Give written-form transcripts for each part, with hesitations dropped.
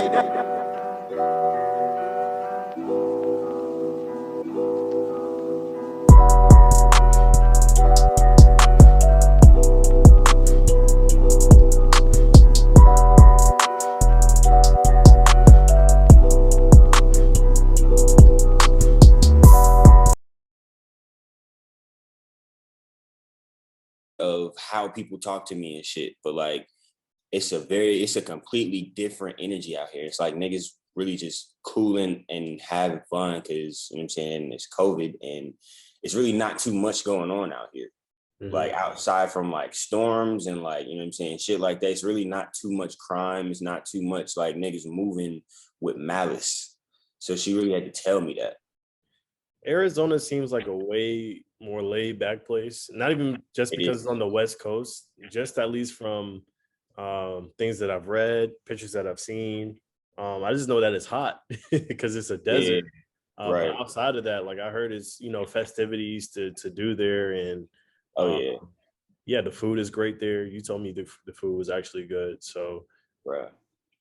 Of how people talk to me and shit, but like it's a completely different energy out here. It's like niggas really just cooling and having fun because, you know what I'm saying, it's COVID and it's really not too much going on out here. Mm-hmm. Like outside from like storms and like, you know what I'm saying, shit like that, it's really not too much crime. It's not too much like niggas moving with malice. So she really had to tell me that. Arizona seems like a way more laid back place. Not even just because it's on the West Coast, just at least from things that I've read, pictures that I've seen. I just know that it's hot because it's a desert. Yeah, right. But outside of that, like I heard it's, you know, festivities to do there. And yeah, the food is great there. You told me the food was actually good. So right.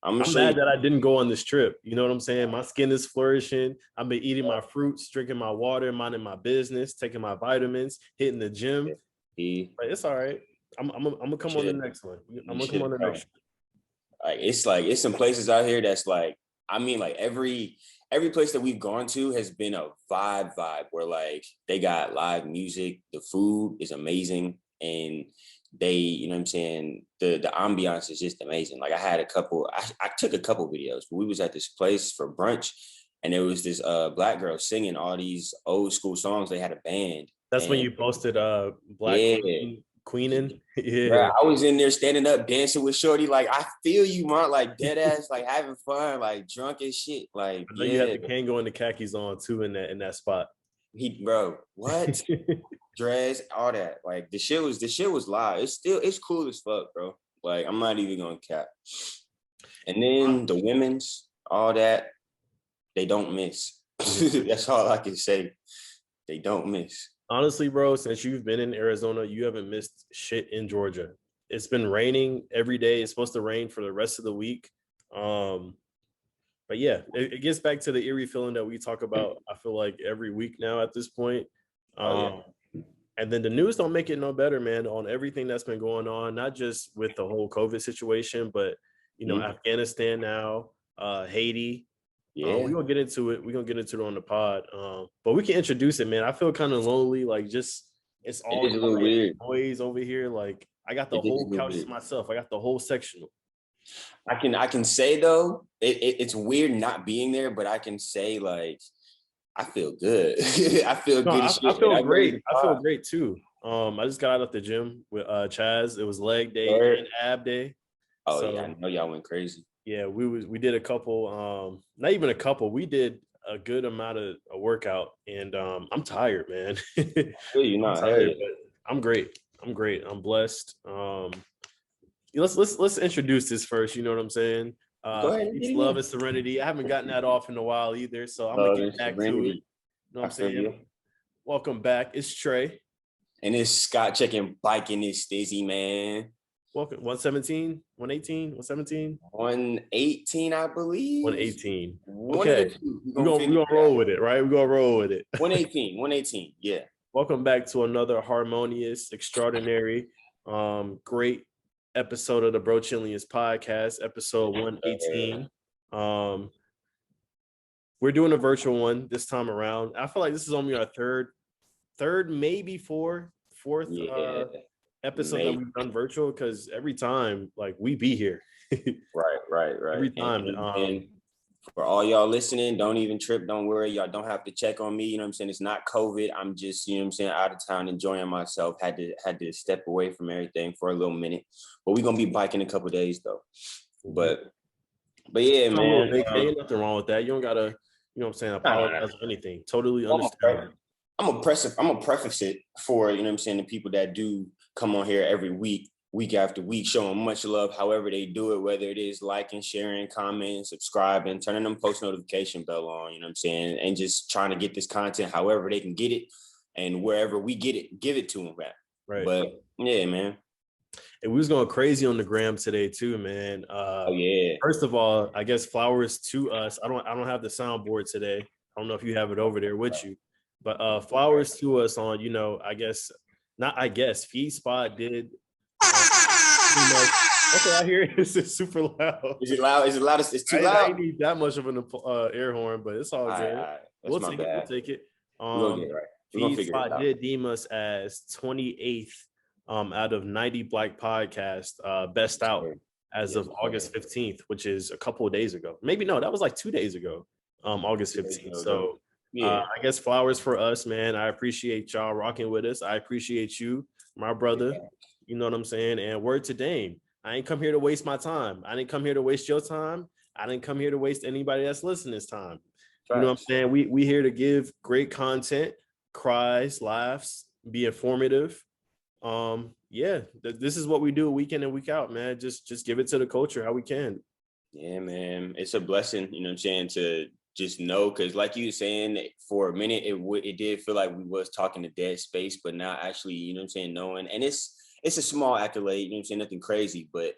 I'm mad that I didn't go on this trip. You know what I'm saying? My skin is flourishing. I've been eating my fruits, drinking my water, minding my business, taking my vitamins, hitting the gym. But it's all right. I'm gonna come on the next one. I'm gonna come on the next one. Like it's some places out here that's like, I mean, like every place that we've gone to has been a vibe where like they got live music, the food is amazing, and they, you know what I'm saying, the ambiance is just amazing. Like I took a couple videos, but we was at this place for brunch and there was this black girl singing all these old school songs. They had a band. That's when you posted Black Queenin'. Yeah. Bro, I was in there standing up dancing with Shorty. Like, I feel you, man. Like dead ass, like having fun, like drunk as shit. Like, I know you had the Kango and the khakis on too in that spot. Bro, what? Dress, all that. Like the shit was live. It's cool as fuck, bro. Like I'm not even gonna cap. And then the women's, all that, they don't miss. That's all I can say. They don't miss. Honestly, bro, since you've been in Arizona, you haven't missed shit in Georgia. It's been raining every day. It's supposed to rain for the rest of the week. But yeah, it gets back to the eerie feeling that we talk about, I feel like every week now at this point. And then the news don't make it no better, man, on everything that's been going on, not just with the whole COVID situation, but, you know, Afghanistan now, Haiti. Yeah, we're going to get into it. We're going to get into it on the pod. But we can introduce it, man. I feel kind of lonely, like just it's all a little weird noise over here. Like I got the whole couch to myself. I got the whole sectional. I can say though, it's weird not being there, but I can say like I feel good. I feel good. I feel great. I feel great too. I just got out of the gym with Chaz. It was leg day and ab day. Oh so, yeah, I know y'all went crazy. Yeah, we did a couple. Not even a couple. We did a good amount of a workout, and I'm tired, man. You're not tired, but I'm great. I'm blessed. Let's introduce this first. You know what I'm saying? Go ahead. Peace, love, and serenity. I haven't gotten that off in a while either, so I'm gonna get back to it. You know what I'm saying? Welcome back. It's Trey. And it's Scott checking bike in this Stizzy, man. Welcome. 117, 118, 117? 118, I believe. 118. Okay. We're gonna roll with it, right? We're gonna roll with it. 118, yeah. Welcome back to another harmonious, extraordinary, great episode of the Brochillians podcast, episode 118. We're doing a virtual one this time around. I feel like this is only our third, maybe fourth episode that we've done virtual, because every time, like, we be here. Right. Every time. And for all y'all listening, don't even trip. Don't worry. Y'all don't have to check on me. You know what I'm saying? It's not COVID. I'm just, you know what I'm saying, out of town, enjoying myself. Had to step away from everything for a little minute. But we're going to be biking a couple of days, though. But yeah, man. Ain't nothing wrong with that. You don't got to, you know what I'm saying, apologize for anything. Totally understand. I'm gonna preface it for, you know what I'm saying, the people that do come on here every week after week, showing much love, however they do it, whether it is liking, sharing, commenting, subscribing, turning them post notification bell on, you know what I'm saying, and just trying to get this content however they can get it, and wherever we get it, give it to them back. Right. But yeah, man. And we was going crazy on the gram today too, man. Oh yeah. First of all, I guess flowers to us. I don't have the soundboard today. I don't know if you have it over there with you, but flowers to us on, Feed Spot did. Okay, I hear it. It's super loud. Is it loud? Is it loud? It's too loud. I didn't need that much of an air horn, but it's all good. All right. We'll take it. We'll take it. We're gonna get it right. We're gonna figure it out. Did deem us as 28th out of 90 Black podcasts, best out as of August 15th, which is a couple of days ago. Maybe no, that was like 2 days ago, August 15th. So I guess flowers for us, man. I appreciate y'all rocking with us. I appreciate you, my brother. You know what I'm saying? And word to Dame. I ain't come here to waste my time. I didn't come here to waste your time. I didn't come here to waste anybody that's listening's time. You know what I'm saying? We here to give great content, cries, laughs, be informative. This is what we do week in and week out, man. Just give it to the culture how we can. Yeah, man. It's a blessing, you know what I'm saying, to just know, because like you were saying, for a minute, it did feel like we was talking to dead space, but now actually, you know what I'm saying, knowing, and it's a small accolade, you know what I'm saying, nothing crazy, but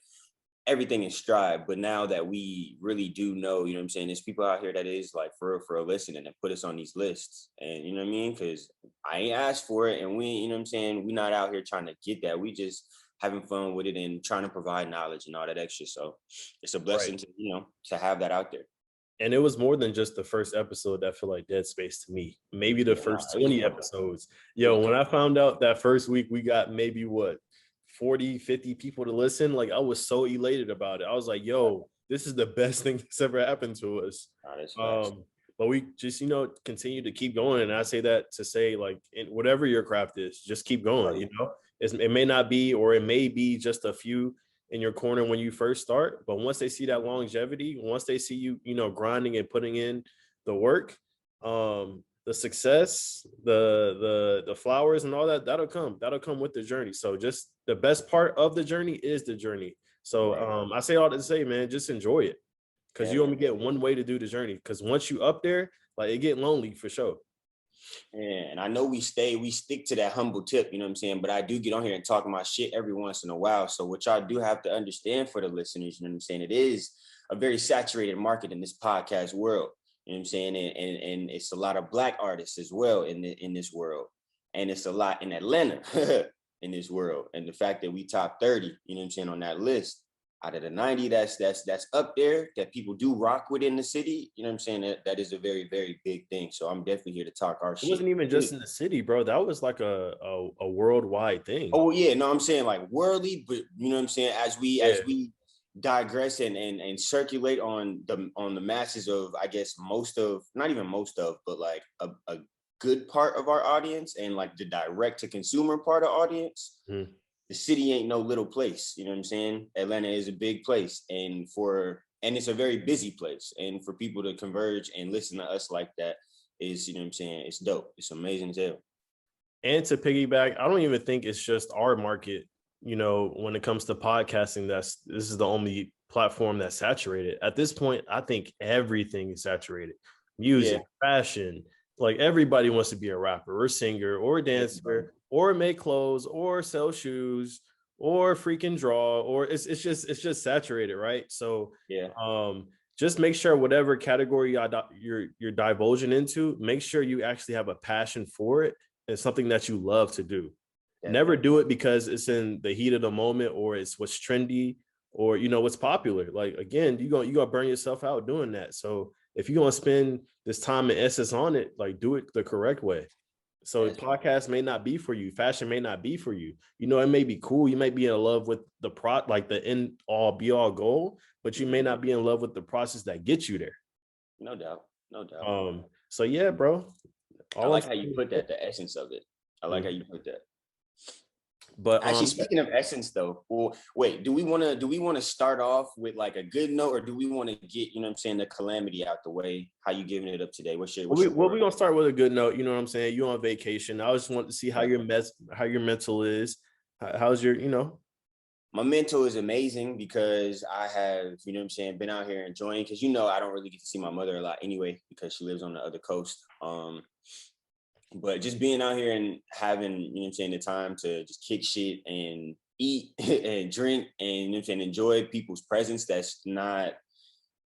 everything is stride. But now that we really do know, you know what I'm saying, there's people out here that is like for real listening and put us on these lists. And you know what I mean? Because I ain't asked for it, and we, you know what I'm saying, we not out here trying to get that. We just having fun with it and trying to provide knowledge and all that extra. So it's a blessing to, to have that out there. And it was more than just the first episode that felt like dead space to me. Maybe the first 20 episodes. Yo, when I found out that first week we got maybe 40, 50 people to listen, like I was so elated about it. I was like, yo, this is the best thing that's ever happened to us. But we just, continue to keep going. And I say that to say, like, in whatever your craft is, just keep going, It may not be, or it may be just a few in your corner when you first start, but once they see that longevity, once they see you, grinding and putting in the work, the success, the flowers and all that, that'll come with the journey. So just the best part of the journey is the journey. So I say all that to say, man, just enjoy it, because you only get one way to do the journey. Because once you up there, like, it get lonely for sure. Yeah, and I know we stick to that humble tip, you know what I'm saying? But I do get on here and talk my shit every once in a while. So what y'all do have to understand for the listeners, you know what I'm saying? It is a very saturated market in this podcast world, you know what I'm saying? And it's a lot of Black artists as well in this world. And it's a lot in Atlanta in this world. And the fact that we top 30, you know what I'm saying, on that list, out of the 90 that's up there, that people do rock with in the city, you know what I'm saying? That is a very, very big thing. So I'm definitely here to talk our shit. It wasn't even just in the city, bro. That was like a worldwide thing. Oh yeah, no, I'm saying like worldly, but you know what I'm saying, as we digress and circulate on the masses of, I guess, not even most of, but like a good part of our audience, and like the direct to consumer part of audience. The city ain't no little place, you know what I'm saying? Atlanta is a big place, and it's a very busy place. And for people to converge and listen to us like that is, you know what I'm saying, it's dope. It's amazing as hell. And to piggyback, I don't even think it's just our market, when it comes to podcasting, this is the only platform that's saturated. At this point, I think everything is saturated. Music, fashion, like everybody wants to be a rapper or singer or a dancer or make clothes or sell shoes or freaking draw, or it's just saturated, right? So just make sure whatever category you're divulging into, make sure you actually have a passion for it and something that you love to do. Never do it because it's in the heat of the moment or it's what's trendy or what's popular. Like, again, you gonna burn yourself out doing that. So if you're gonna spend this time and essence on it, like, do it the correct way. So podcast may not be for you, fashion may not be for you. It may be cool. You may be in love with the like the end all be all goal, but you may not be in love with the process that gets you there. No doubt. So yeah, bro. I like how you put that, the essence of it. I like how you put that. But actually, speaking of essence, though, well, wait, do we want to start off with like a good note, or do we want to get, you know what I'm saying, the calamity out the way? How you giving it up today? We're gonna start with a good note. You know what I'm saying? You on vacation. I just want to see how your mental is. How's your, My mental is amazing because I have, you know what I'm saying, been out here enjoying, because I don't really get to see my mother a lot anyway because she lives on the other coast. But just being out here and having, you know what I'm saying, the time to just kick shit and eat and drink and, you know what I'm saying, enjoy people's presence that's not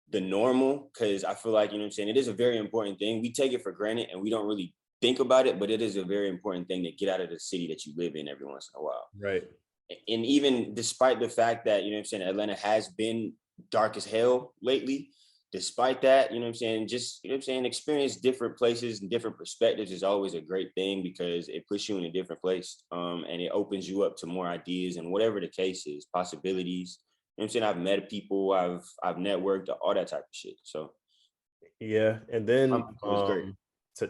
the normal. Cause I feel like, you know what I'm saying, it is a very important thing. We take it for granted and we don't really think about it, but it is a very important thing to get out of the city that you live in every once in a while. Right. And even despite the fact that, you know what I'm saying, Atlanta has been dark as hell lately, despite that, you know what I'm saying, just, you know what I'm saying, experience different places and different perspectives is always a great thing because it puts you in a different place, and it opens you up to more ideas and whatever the case is, possibilities. You know what I'm saying? I've met people, I've networked, all that type of shit. So Yeah, and then it was great.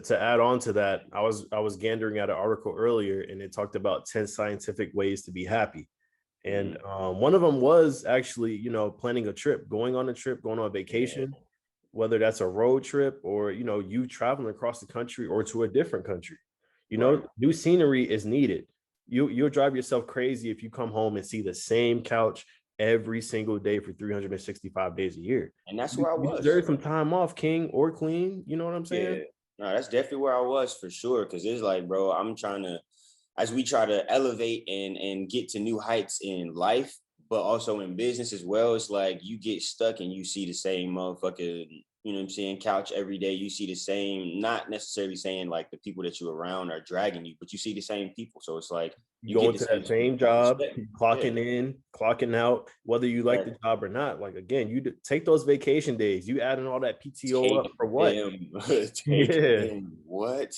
to add on to that, I was gandering at an article earlier, and it talked about 10 scientific ways to be happy. And one of them was actually, planning a trip, going on a trip, going on a vacation, whether that's a road trip or, you traveling across the country or to a different country. Right. New scenery is needed. You'll drive yourself crazy if you come home and see the same couch every single day for 365 days a year. And that's You, where I you was. deserve some time off, king or queen. You know what I'm Yeah. saying? No, that's definitely where I was for sure. Cause it's like, bro, I'm trying to, as we try to elevate and get to new heights in life, but also in business as well. It's like you get stuck and you see the same motherfucker, you know what I'm saying, couch every day. You see the same, not necessarily saying like the people that you're around are dragging you, but you see the same people. So it's like You you get going the to that same same job, perspective. Yeah. clocking in, clocking out, whether you like the Right. job or not. Like again, take those vacation days. You adding all that PTO up Take for what? them. Take Yeah. them. What?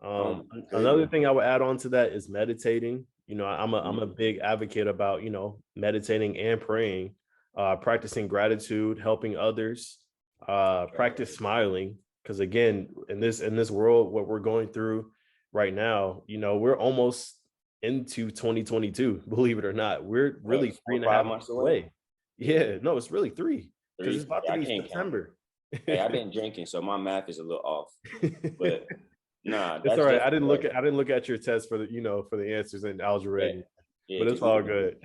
Oh my Another goodness. thing I would add on to that is meditating. I'm a Mhm. big advocate about meditating and praying, practicing gratitude, helping others, practice smiling. Because again, in this world, what we're going through right now, we're almost into 2022. Believe it or not, we're What, really three four, and a half five months months away? away. Yeah, no, it's really three because it's Three? about to Yeah, I be can't count. September. Hey, I've been drinking, so my math is a little off. But nah, It's all that's right. definitely right. I didn't look at your test for the answers in algebra, Yeah, yeah, but it's because we all didn't.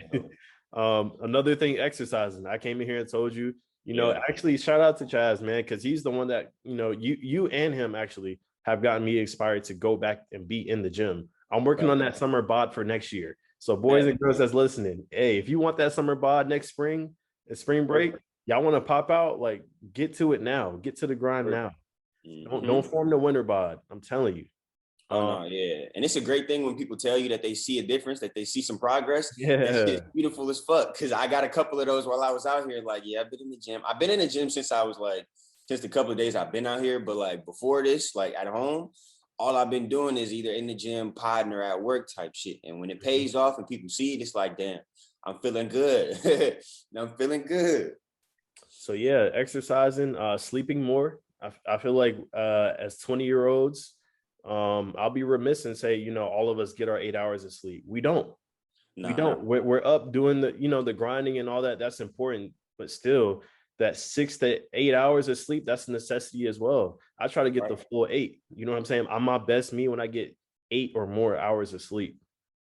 good. Another thing, exercising. I came in here and told you, Yeah, actually shout out to Chaz, man, because he's the one that, you and him actually have gotten me inspired to go back and be in the gym. I'm working on right. that summer bod for next year. So boys Bet. and girls that's listening, hey, if you want that summer bod next spring, spring break, Perfect. y'all want to pop out, like get to it now. Get to the grind now. Perfect. Don't form the winter bod. I'm telling you. Oh Um, no, yeah, and it's a great thing when people tell you that they see a difference, that they see some progress. That shit's yeah. beautiful as fuck. Because I got a couple of those while I was out here. Like, yeah, I've been in the gym. I've been in the gym since I was like, just a couple of days I've been out here. But like before this, like at home, all I've been doing is either in the gym, podding, or at work type shit. And when it pays off and people see it, it's like, damn, I'm feeling good. I'm feeling good. So yeah, exercising, sleeping more. I feel like as 20-year-olds, I'll be remiss and say, all of us get our 8 hours of sleep. We don't. We Nah, don't. We're up doing the grinding and all that. That's important, but still, that 6 to 8 hours of sleep, that's a necessity as well. I try to get the right. full eight. You know what I'm saying? I'm my best me when I get 8 or more hours of sleep.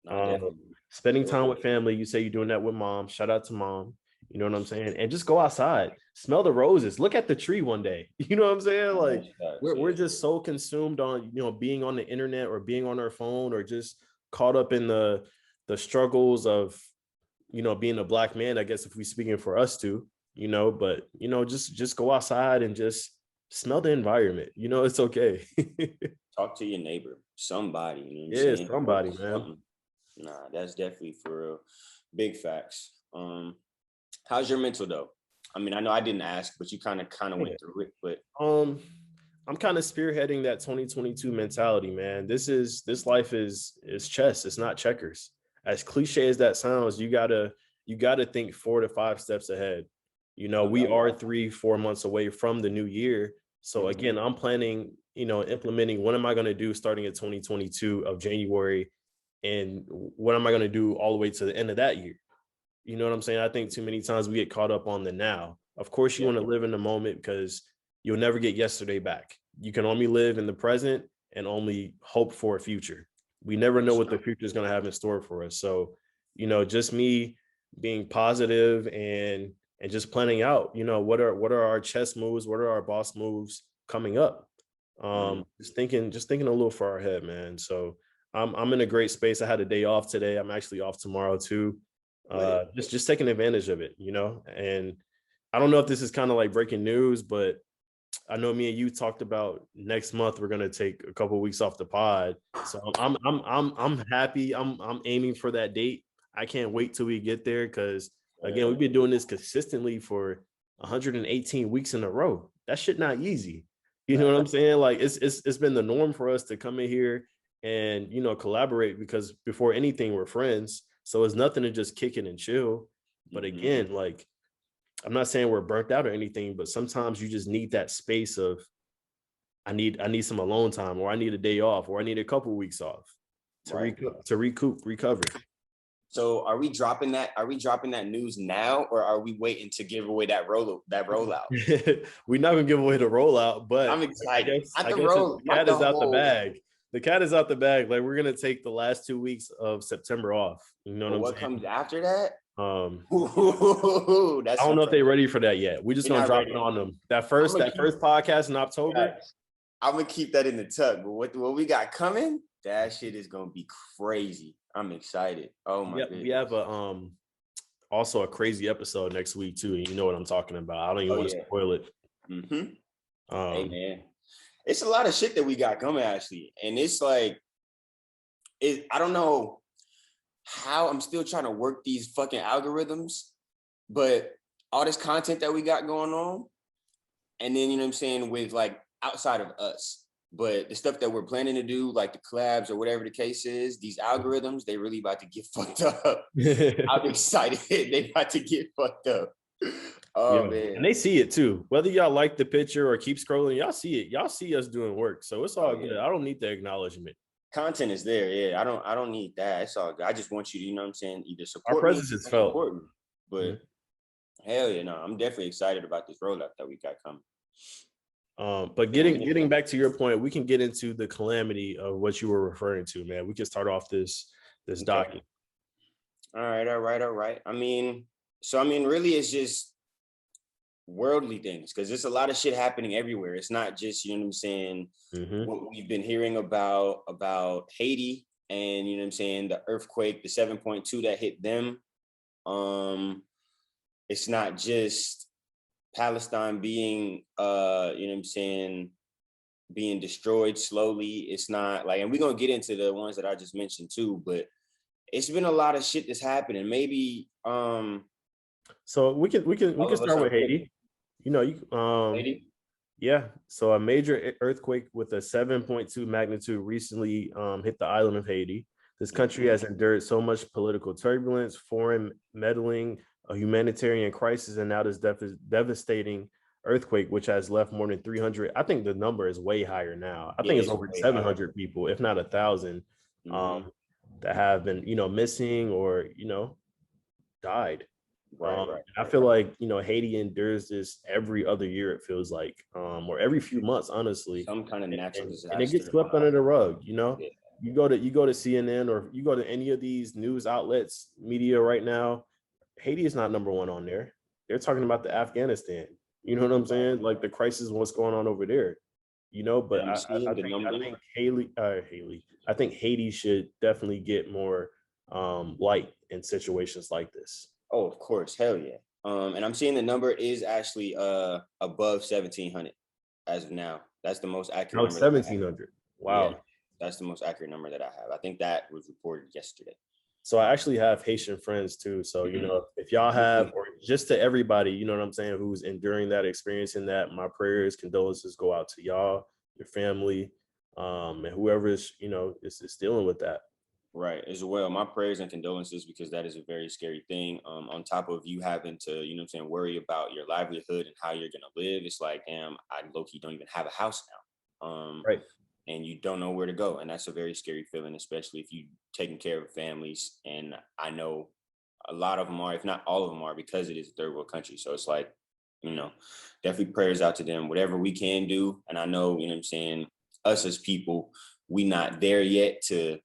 Nah, Um, definitely. Spending Sure. time with family. You say you're doing that with mom. Shout out to mom. You know what I'm saying? And just go outside, smell the roses, look at the tree one day. You know what I'm saying? Nah, Like that's facts, we're yeah. just so consumed on being on the internet or being on our phone or just caught up in the struggles of being a black man. I guess if we speaking for us too, but just go outside and just smell the environment. It's okay. Talk to your neighbor, somebody, you know what I'm Yeah, saying? somebody, Post man. something. Nah, that's definitely for real. Big facts. How's your mental though? I mean, I know I didn't ask, but you kind of Yeah. went through it. But I'm kind of spearheading that 2022 mentality, man. This life is chess. It's not checkers. As cliche as that sounds, you gotta think 4 to 5 steps ahead. no We doubt. are 3, 4 months away from the new year. So Mhm. again, I'm planning, implementing what am I going to do starting at 2022 of January, and what am I going to do all the way to the end of that year. You know what I'm saying? I think too many times we get caught up on the now. Of course, you Yeah, want to live in the moment because you'll never get yesterday back. You can only live in the present and only hope for a future. We never for know what sure. the future is going to have in store for us. So, just me being positive and just planning out, what are our chess moves, what are our boss moves coming up? Mhm. Just thinking a little far ahead, man. So I'm in a great space. I had a day off today. I'm actually off tomorrow too. Just taking advantage of it, and I don't know if this is kind of like breaking news, but I know me and you talked about next month we're gonna take a couple of weeks off the pod. So I'm happy. I'm aiming for that date. I can't wait till we get there because again, we've been doing this consistently for 118 weeks in a row. That shit not easy. You know what I'm saying? Like it's been the norm for us to come in here and collaborate because before anything we're friends. So it's nothing to just kick it and chill. But again, like I'm not saying we're burnt out or anything, but sometimes you just need that space of I need some alone time, or I need a day off, or I need a couple of weeks off to recover. So are we dropping that? Are we dropping that news now, or are we waiting to give away that rollout? We're not gonna give away the rollout, but I'm excited. I guess the cat is out the bag. The cat is out the bag. Like we're gonna take the last 2 weeks of September off. You know what I'm saying? What comes after that? I don't know if they're ready for that yet. We're just gonna drop it on them. That first podcast in October. I'm gonna keep that in the tuck. But what we got coming, that shit is gonna be crazy. I'm excited. Oh my goodness. We have also a crazy episode next week too. And you know what I'm talking about. I don't even want to spoil it. Hey man, it's a lot of shit that we got coming actually, and it's like, I don't know how I'm still trying to work these fucking algorithms, but all this content that we got going on, and then, you know what I'm saying, with like outside of us, but the stuff that we're planning to do, like the collabs or whatever the case is, these algorithms, they really about to get fucked up. I'm excited. They about to get fucked up. Oh man. And they see it too. Whether y'all like the picture or keep scrolling, y'all see it. Y'all see us doing work. So it's all good. I don't need the acknowledgement. Content is there, yeah. I don't need that. It's all good. I just want you to, you know what I'm saying, either support our presence is felt. Important. But hell yeah, no, I'm definitely excited about this rollout that we got coming. But getting back to your point, we can get into the calamity of what you were referring to, man. We can start off this docket. All right. I mean, really it's just worldly things, because there's a lot of shit happening everywhere. It's not just, you know what I'm saying, what we've been hearing about Haiti and, you know what I'm saying, the earthquake, the 7.2 that hit them. It's not just Palestine being, you know what I'm saying, being destroyed slowly. It's not like, and we're gonna get into the ones that I just mentioned too, but it's been a lot of shit that's happening. Maybe so we can start with Haiti. Haiti? Yeah. So a major earthquake with a 7.2 magnitude recently hit the island of Haiti. This country has endured so much political turbulence, foreign meddling, a humanitarian crisis, and now this devastating earthquake, which has left more than 300. I think the number is way higher now. I think it's over 700 people, if not 1,000, that have been, missing or, died. I feel like, Haiti endures this every other year, it feels like, or every few months, honestly. Some kind of natural disaster. And it gets swept under the rug, Yeah. You go to CNN or you go to any of these news outlets, media right now, Haiti is not number one on there. They're talking about the Afghanistan. You know what I'm saying? Like the crisis, what's going on over there. But I think Haiti should definitely get more light in situations like this. Oh, of course, hell yeah. And I'm seeing the number is actually above 1,700 as of now. That's the most accurate number. 1,700. Wow. Yeah, that's the most accurate number that I have. I think that was reported yesterday. So I actually have Haitian friends too. So, if y'all have, or just to everybody, you know what I'm saying, who's enduring that, experiencing that, my prayers, condolences go out to y'all, your family, and whoever is, is dealing with that. Right, as well. My prayers and condolences, because that is a very scary thing. On top of you having to, worry about your livelihood and how you're gonna live. It's like, damn, I low-key don't even have a house now. Right. And you don't know where to go. And that's a very scary feeling, especially if you're taking care of families. And I know a lot of them are, if not all of them are, because it is a third world country. So it's like, definitely prayers out to them, whatever we can do. And I know, us as people, we not there yet to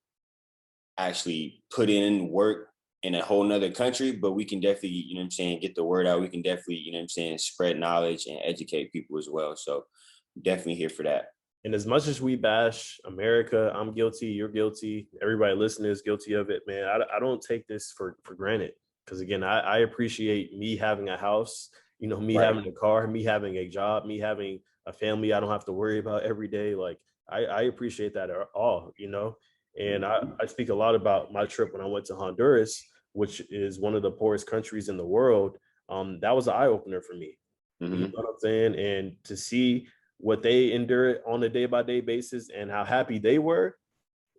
actually put in work in a whole nother country, but we can definitely, get the word out. We can definitely, spread knowledge and educate people as well. So definitely here for that. And as much as we bash America, I'm guilty, you're guilty, everybody listening is guilty of it, man. I don't take this for granted. Because again, I appreciate me having a house, me Right. having a car, me having a job, me having a family I don't have to worry about every day. Like I appreciate that all. And I speak a lot about my trip when I went to Honduras, which is one of the poorest countries in the world. That was an eye opener for me. You know Mm-hmm. what I'm saying? And to see what they endure on a day by day basis and how happy they were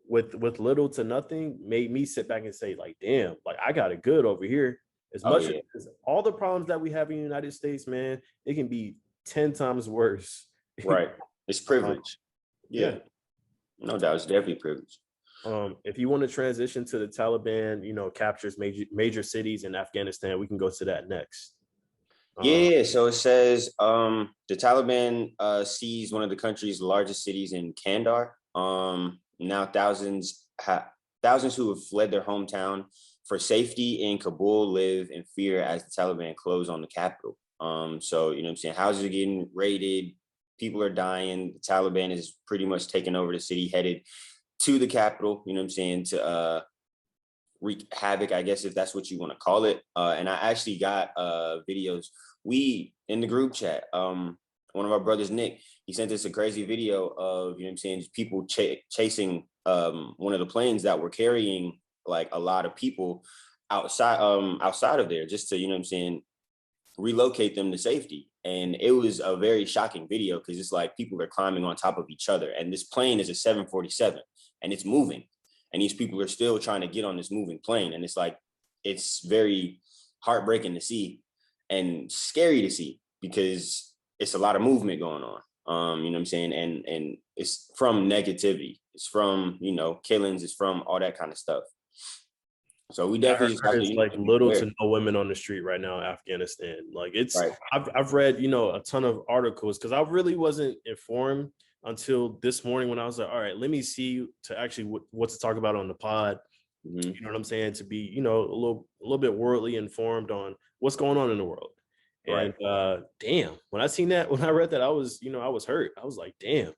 with little to nothing made me sit back and say, like, damn, like I got it good over here. As Oh much yeah. as all the problems that we have in the United States, man, it can be 10 times worse. Right. It's um, privilege. Yeah. yeah. No doubt. It's definitely privilege. If you want to transition to the Taliban, captures major cities in Afghanistan, we can go to that next. Yeah, so it says the Taliban seized one of the country's largest cities in Kandahar. Now thousands who have fled their hometown for safety in Kabul live in fear as the Taliban close on the capital. So you know what I'm saying, houses are getting raided, people are dying. The Taliban is pretty much taking over the city, headed to the capital. You know what I'm saying, to wreak havoc, I guess, if that's what you want to call it. And I actually got videos. We in the group chat, one of our brothers, Nick, he sent us a crazy video of, you know what I'm saying, people chasing one of the planes that were carrying like a lot of people outside of there, just to, you know what I'm saying, relocate them to safety. And it was a very shocking video because it's like people are climbing on top of each other. And this plane is a 747 and it's moving. And these people are still trying to get on this moving plane. And it's like, it's very heartbreaking to see and scary to see because it's a lot of movement going on. You know what I'm saying? And it's from negativity. It's from, killings. It's from all that kind of stuff. So we I definitely heard just have to, there's like little aware. to no women on the street right now in Afghanistan. Like Right. I've read, a ton of articles because I really wasn't informed until this morning when I was like, all right, let me see to actually what to talk about on the pod. Mm-hmm. You know what I'm saying? To be, a little bit worldly informed on what's going on in the world. Right. And damn, when I read that, I was hurt. I was like, damn.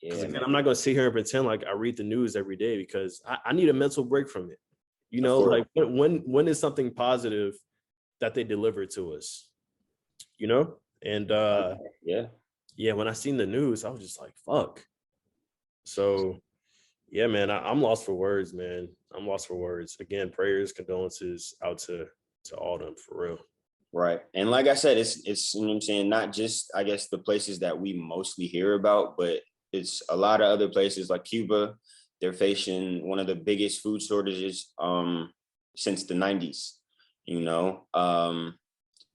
Because Yeah, again, man. I'm not gonna sit here and pretend like I read the news every day because I need a mental break from it. Of course. Like when is something positive that they deliver to us? And Yeah. yeah, when I seen the news, I was just like, fuck. So yeah, man, I'm lost for words, man. I'm lost for words. Again, prayers, condolences out to all them for real. Right. And like I said, it's you know what I'm saying, not just I guess the places that we mostly hear about, but it's a lot of other places like Cuba. They're facing one of the biggest food shortages since the 90s,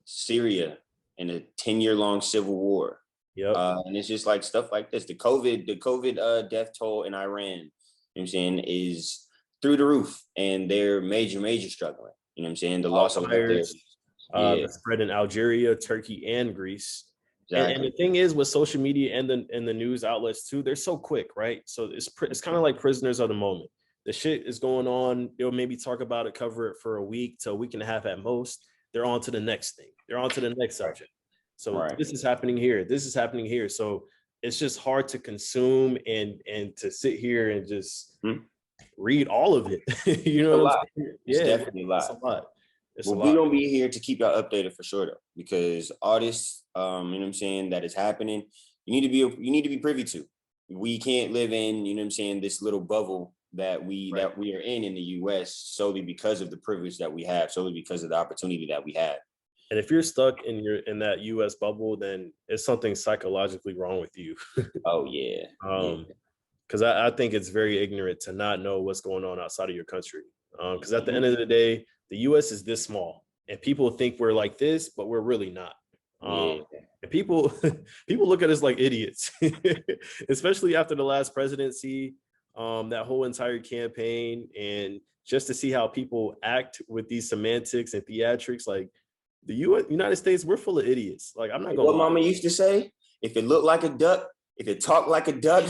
Syria in a 10-year long civil war. Yep. And it's just like stuff like this. The COVID death toll in Iran, you know what I'm saying, is through the roof and they're major struggling. You know what I'm saying? The loss of like their, Wildfires, yeah, the spread in Algeria, Turkey, and Greece. And the exactly. thing is, with social media and the news outlets too, they're so quick, right? So it's kind of like prisoners of the moment. The shit is going on. They'll maybe talk about it, cover it for a week to a week and a half at most. They're on to the next thing. They're on to the next Right. subject. So Right. this is happening here. This is happening here. So it's just hard to consume and to sit here and just Hmm? read all of it. You A know what I'm lot. saying? It's Yeah, definitely a it's a lot. lot. It's a Well, we're lot. gonna be here to keep y'all updated for sure though, because all this, you know what I'm saying, that is happening, you need to be privy to. We can't live in, you know what I'm saying, this little bubble Right. that we are in the US solely because of the privilege that we have, solely because of the opportunity that we have. And if you're stuck in that US bubble, then it's something psychologically wrong with you. Oh yeah. Yeah. Because I think it's very ignorant to not know what's going on outside of your country. Because at the Mhm. end of the day, the US is this small, and people think we're like this, but we're really not. Yeah. And people people look at us like idiots, especially after the last presidency, that whole entire campaign, and just to see how people act with these semantics and theatrics, like the United States, we're full of idiots. Like I'm not Like gonna what lie. mama used to say, if it looked like a duck, if it talked like a duck,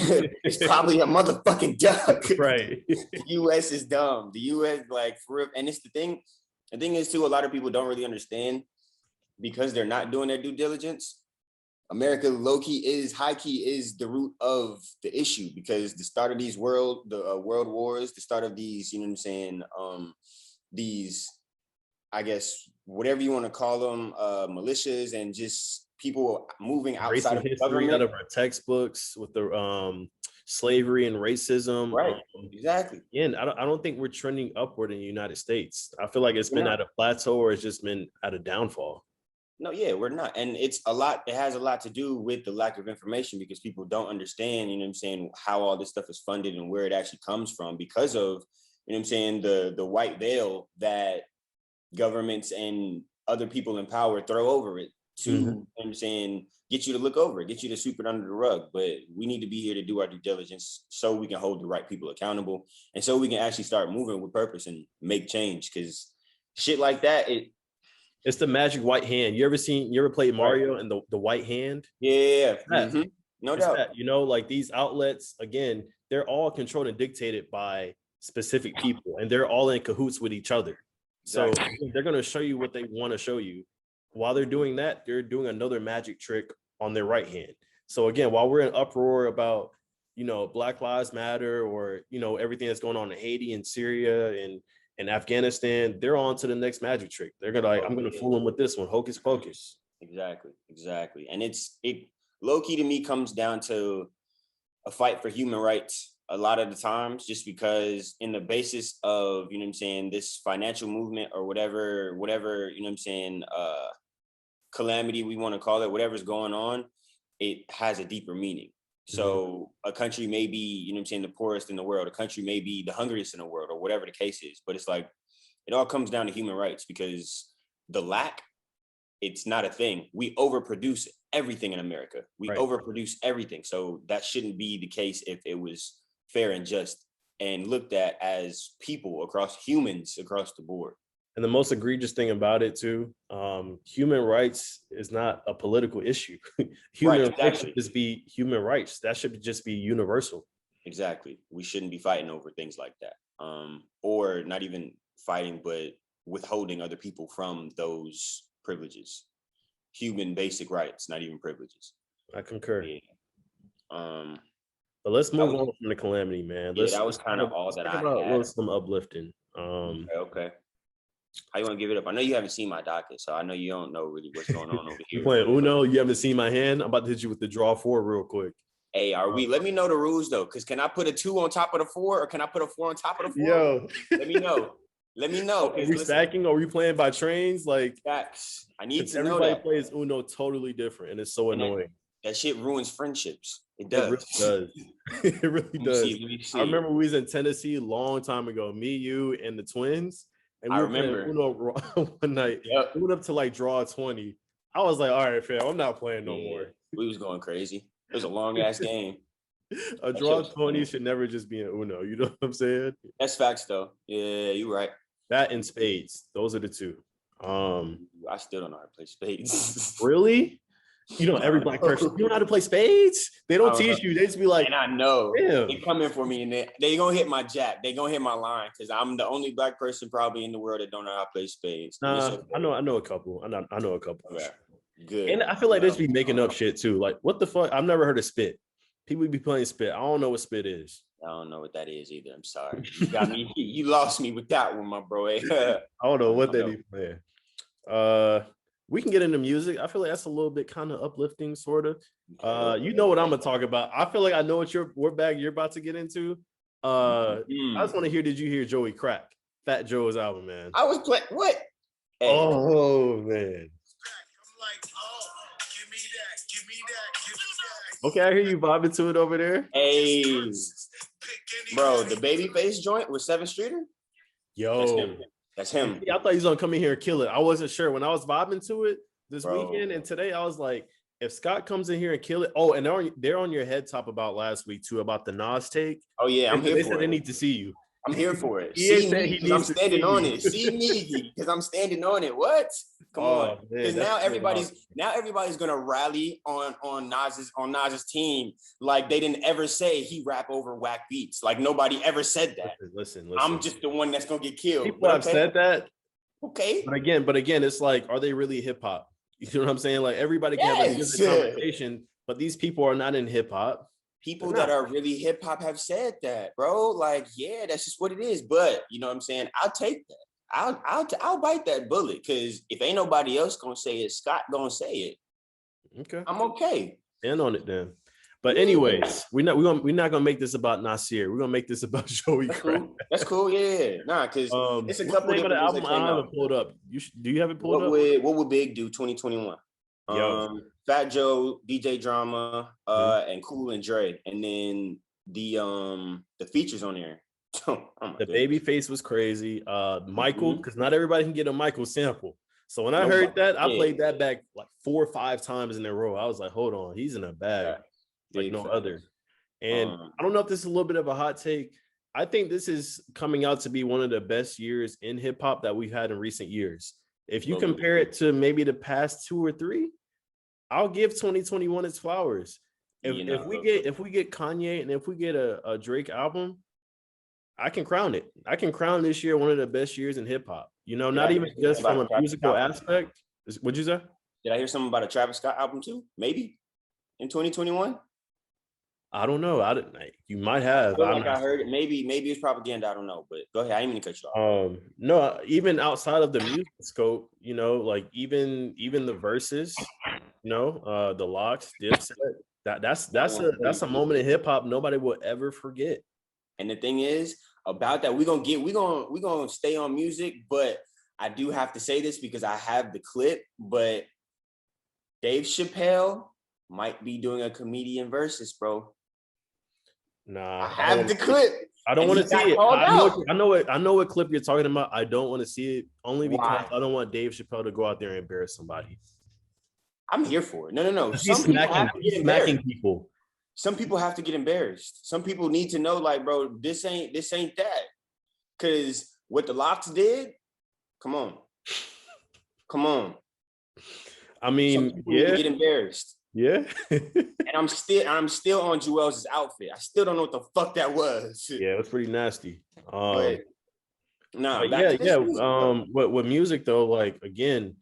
it's probably a motherfucking duck. Right. The US is dumb. The US, like, for real. And it's the thing. The thing is too, a lot of people don't really understand because they're not doing their due diligence. America high key is the root of the issue, because the start of these world wars, the start of these, you know what I'm saying, these, I guess, whatever you want to call them, militias and just people moving outside of the government. Out of our textbooks with the slavery and racism. Right. Exactly. And I don't think we're trending upward in the United States. I feel like it's been at a plateau, or it's just been at a downfall. No, yeah, we're not. And it has a lot to do with the lack of information, because people don't understand, you know what I'm saying, how all this stuff is funded and where it actually comes from, because of, you know what I'm saying, the white veil that governments and other people in power throw over it to, you know what I'm saying, get you to look over it, get you to sweep it under the rug. But we need to be here to do our due diligence so we can hold the right people accountable, and so we can actually start moving with purpose and make change. Because shit like that, it's the magic white hand. You ever played Mario and the white hand? Yeah. No doubt. That, you know, like these outlets, again, they're all controlled and dictated by specific people, and they're all in cahoots with each other. So they're going to show you what they want to show you. While they're doing that, they're doing another magic trick on their right hand. So again, while we're in uproar about, you know, Black Lives Matter, or, you know, everything that's going on in Haiti and Syria and Afghanistan, they're on to the next magic trick. They're gonna I'm gonna fool them with this one, hocus pocus. Exactly. And it low key to me comes down to a fight for human rights a lot of the times, just because in the basis of, you know what I'm saying, this financial movement or whatever, you know what I'm saying, calamity we want to call it, whatever's going on, it has a deeper meaning. So a country may be, you know what I'm saying, the poorest in the world, a country may be the hungriest in the world, or whatever the case is. But it's like, it all comes down to human rights, because the lack, it's not a thing. We overproduce everything in America. We overproduce everything. So that shouldn't be the case if it was fair and just and looked at as humans across the board. And the most egregious thing about it too, human rights is not a political issue. Human rights should just be human rights. That should just be universal. Exactly. We shouldn't be fighting over things like that. Or not even fighting, but withholding other people from those privileges. Human basic rights, not even privileges. I concur. Yeah. But let's move on from the calamity, man. That was kind of all that I had. Some uplifting. Okay. How you want to give it up? I know you haven't seen my docket, so I know you don't know really what's going on over here. You playing Uno? You haven't seen my hand? I'm about to hit you with the draw 4 real quick. Hey, let me know the rules though, because can I put a 2 on top of the 4, or can I put a 4 on top of the 4? Yo, let me know. Are we stacking? Are we playing by trains? Like, facts. I need to know everybody that. plays Uno totally different, and it's so annoying. That shit ruins friendships. It does. It really does. It really does. Let me see. I remember we was in Tennessee a long time ago. Me, you, and the twins. And I remember Uno one night. Yep. We went up to like draw 20. I was like, all right, fam, I'm not playing no more. We was going crazy. It was a long ass game. A draw 20 should never just be an Uno. You know what I'm saying? That's facts though. Yeah, you're right. That and spades. Those are the two. I still don't know how to play spades. Really? You know, every black person, you don't know how to play spades? They don't teach you. They just be like, and I know. Damn. They come in for me, and they gonna hit my jack. They gonna hit my line, because I'm the only black person probably in the world that don't know how to play spades. Nah, I know a couple. I know a couple. Okay. Good. And I feel like they just be making up shit too. Like, what the fuck? I've never heard of spit. People be playing spit. I don't know what spit is. I don't know what that is either. I'm sorry. You got me. You lost me with that one, my bro. I don't know what they be playing. We can get into music. I feel like that's a little bit kind of uplifting, sort of. You know what I'm gonna talk about. I feel like I know what bag you're about to get into. I just want to hear. Did you hear Joey Crack? Fat Joe's album, man. I was playing what? Hey. Oh man. Okay, I hear you vibing to it over there. Hey, bro, the Babyface joint with 7th Streeter? Yo. That's him. I thought he was gonna come in here and kill it. I wasn't sure when I was vibing to it this weekend, and today I was like, if Scott comes in here and kill it. Oh, and they're on your head top about last week too, about the Nas take. Oh yeah, I'm here for it. They said they need to see you. I'm here for it. See me, because I'm standing on it. See me, because I'm standing on it. What? Come on. Because now everybody's gonna rally on Nas's team. Like they didn't ever say he rap over whack beats. Like nobody ever said that. Listen. I'm just the one that's gonna get killed. People have said that. Okay. But again, it's like, are they really hip hop? You know what I'm saying? Like everybody can have a Yes. good conversation, but these people are not in hip hop. People that are really hip hop have said that, bro. Like, yeah, that's just what it is. But you know what I'm saying? I'll take that. I'll bite that bullet, because if ain't nobody else gonna say it, Scott gonna say it. Okay, I'm okay. stand on it then. But anyways, we're not gonna make this about Nasir. We're gonna make this about Joey Crack. That's cool. Yeah. Nah, because it's a couple name of the different album. I have it pulled up. Do you have it pulled up? What would Big do 2021? Yo. Fat Joe, DJ Drama, and Cool and Dre, and then the features on there. The Babyface was crazy. Michael, because not everybody can get a Michael sample. So when I heard that, I played that back like 4 or 5 times in a row. I was like, hold on, he's in a bag like no other. And I don't know if this is a little bit of a hot take. I think this is coming out to be one of the best years in hip hop that we've had in recent years. If you compare it to maybe the past 2 or 3, I'll give 2021 its flowers. If we get Kanye and if we get a Drake album, I can crown it. I can crown this year one of the best years in hip hop. You know, not even just from a musical aspect. What'd you say? Did I hear something about a Travis Scott album too? Maybe in 2021. I don't know. You might have. I heard it. Maybe it's propaganda. I don't know. But go ahead. I didn't mean to cut you off. No, even outside of the music scope, you know, like even the verses, you know, the locks, Dipset. That's a moment in hip hop nobody will ever forget. And the thing is about that, we're gonna stay on music, but I do have to say this because I have the clip. But Dave Chappelle might be doing a comedian versus, bro. Nah, I have the clip. I don't want to see it. I know what clip you're talking about. I don't want to see it only because I don't want Dave Chappelle to go out there and embarrass somebody. I'm here for it. No. He's smacking people. Some people have to get embarrassed. Some people need to know, like, bro, this ain't that. Because what the Locks did, come on. I mean, need to get embarrassed. Yeah. And I'm still on Joel's outfit. I still don't know what the fuck that was. Yeah, it was pretty nasty. With music though, like again,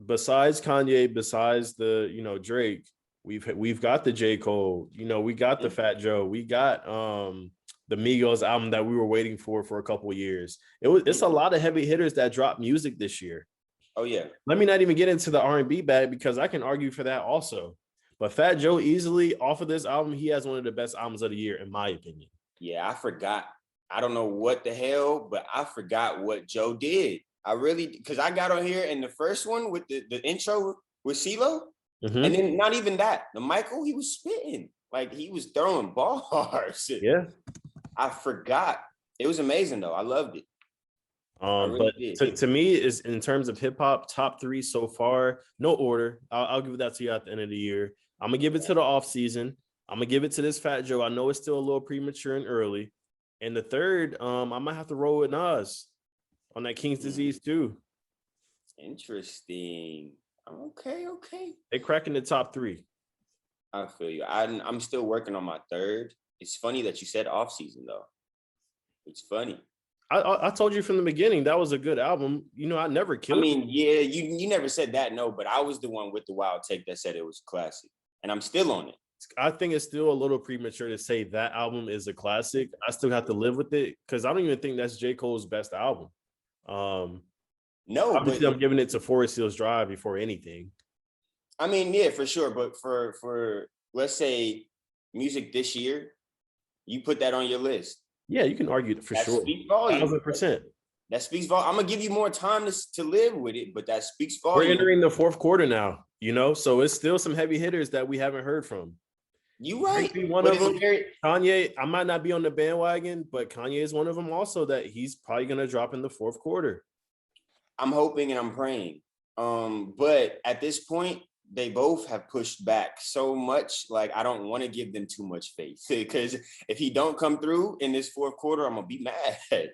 besides Kanye, besides the, you know, Drake, we've got the J. Cole, you know, we got the Fat Joe, we got the Migos album that we were waiting for a couple of years. It's a lot of heavy hitters that dropped music this year. Oh yeah. Let me not even get into the R&B bag because I can argue for that also. But Fat Joe easily off of this album, he has one of the best albums of the year in my opinion. Yeah, I forgot. I don't know what the hell, but I forgot what Joe did. I really, because I got on here in the first one with the intro with CeeLo, and then not even that. The Michael, he was spitting. Like he was throwing bars. Yeah. I forgot. It was amazing though. I loved it. To me, is in terms of hip hop, top 3 so far, no order. I'll give that to you at the end of the year. I'm gonna give it to the off season. I'm gonna give it to this Fat Joe. I know it's still a little premature and early. And the third, I might have to roll with Nas on that King's Disease too. Interesting. Okay. They cracking the top 3. I feel you. I'm still working on my third. It's funny that you said off season though. It's funny. I told you from the beginning that was a good album. You know, I never killed. I mean, yeah, you never said that, no, but I was the one with the wild take that said it was classic, and I'm still on it. I think it's still a little premature to say that album is a classic. I still have to live with it because I don't even think that's J. Cole's best album. No, obviously I'm giving it to Forest Hills Drive before anything. I mean, yeah, for sure, but for let's say music this year, you put that on your list. Yeah, you can argue for sure. 1,000%. That speaks volume. I'm gonna give you more time to live with it, but that speaks volume. We're entering the 4th quarter now, you know, so it's still some heavy hitters that we haven't heard from. You right. One of them, Kanye. I might not be on the bandwagon, but Kanye is one of them also that he's probably gonna drop in the 4th quarter. I'm hoping and I'm praying. But at this point, they both have pushed back so much. Like, I don't want to give them too much faith because if he don't come through in this 4th quarter, I'm gonna be mad.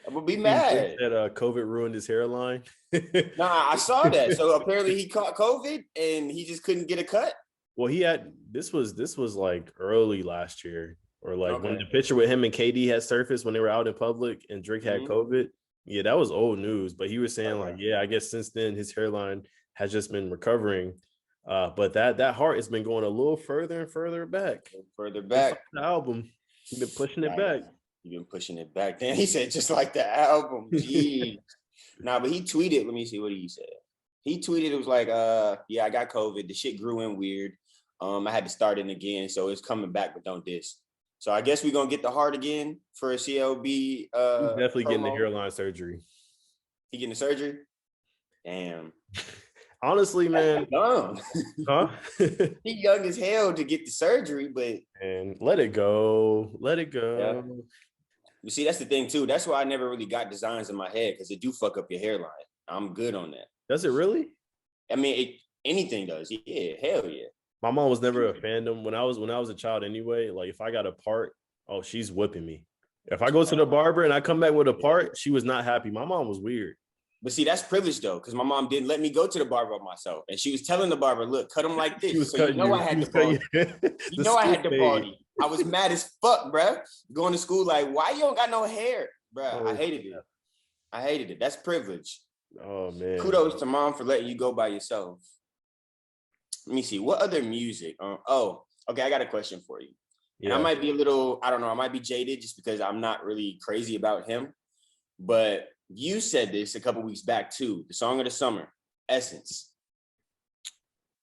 I'm gonna be mad. That COVID ruined his hairline. Nah, I saw that. So apparently he caught COVID and he just couldn't get a cut. Well, he had this was like early last year, or like when the picture with him and KD had surfaced when they were out in public and Drake had COVID. Yeah, that was old news. But he was saying like, yeah, I guess since then his hairline has just been recovering. But that heart has been going a little further and further back. Further back. Like the album. You've been pushing it back. You've been pushing it back. Damn, he said just like the album. Jeez. Nah, but he tweeted, let me see what he said. He tweeted, it was like, yeah, I got COVID. The shit grew in weird. I had to start it again, so it's coming back, but don't diss. So I guess we're gonna get the heart again for a CLB. He's definitely promo. getting the hairline surgery. He getting the surgery? Damn. Honestly, man. Dumb. Huh? He young as hell to get the surgery, but and let it go. Let it go. Yeah. You see, that's the thing too. That's why I never really got designs in my head, because it do fuck up your hairline. I'm good on that. Does it really? I mean, anything does. Yeah, hell yeah. My mom was never a fandom when I was a child anyway. Like if I got a part, oh, she's whipping me. If I go to the barber and I come back with a part, she was not happy. My mom was weird. But see, that's privilege though, because my mom didn't let me go to the barber myself, and she was telling the barber, "Look, cut him like this." So I had to party. I had to party. I was mad as fuck, bro. Going to school like, why you don't got no hair, bro? Oh, I hated it. I hated it. That's privilege. Oh man. Kudos to mom for letting you go by yourself. Let me see. What other music? Okay. I got a question for you. Yeah. And I might be a little, I don't know, I might be jaded just because I'm not really crazy about him. But you said this a couple weeks back too. The song of the summer, Essence.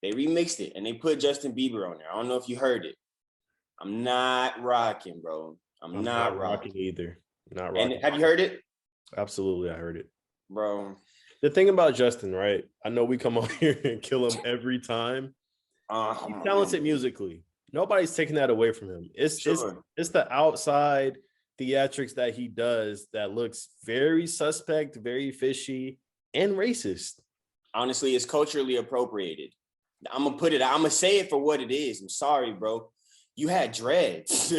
They remixed it and they put Justin Bieber on there. I don't know if you heard it. I'm not rocking, bro. I'm not rocking either. Not rocking. And have you heard it? Absolutely, I heard it. Bro. The thing about Justin, right? I know we come on here and kill him every time. He's talented musically. Nobody's taking that away from him. It's the outside theatrics that he does that looks very suspect, very fishy, and racist. Honestly, it's culturally appropriated. I'm gonna say it for what it is. I'm sorry, bro. You had dreads.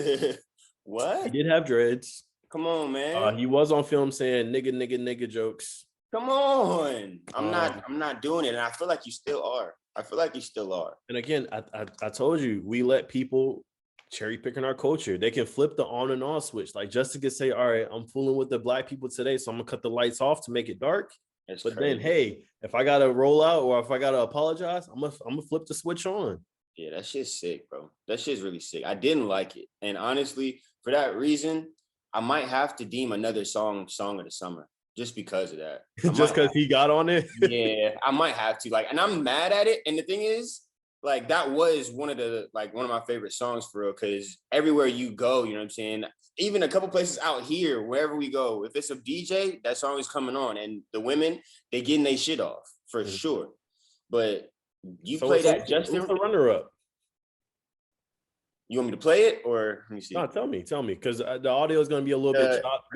What? He did have dreads. Come on, man. He was on film saying nigga jokes. Come on. I'm not doing it. And I feel like you still are. And again, I told you, we let people cherry pick in our culture. They can flip the on and off switch. Like Justin could say, all right, I'm fooling with the black people today, so I'm gonna cut the lights off to make it dark. But crazy. Then, hey, if I gotta roll out or if I gotta apologize, I'm gonna flip the switch on. Yeah, that shit's sick, bro. That shit's really sick. I didn't like it. And honestly, for that reason, I might have to deem another song of the summer just because of that. Just because he got on it? Yeah, I might have to. Like, and I'm mad at it. And the thing is, like, that was one of my favorite songs for real, because everywhere you go, you know what I'm saying? Even a couple places out here, wherever we go, if it's a DJ, that song is coming on. And the women, they getting their shit off for sure. But you play that Justin. What's the runner-up? You want me to play it or let me see? No, tell me, because the audio is going to be a little bit chopped.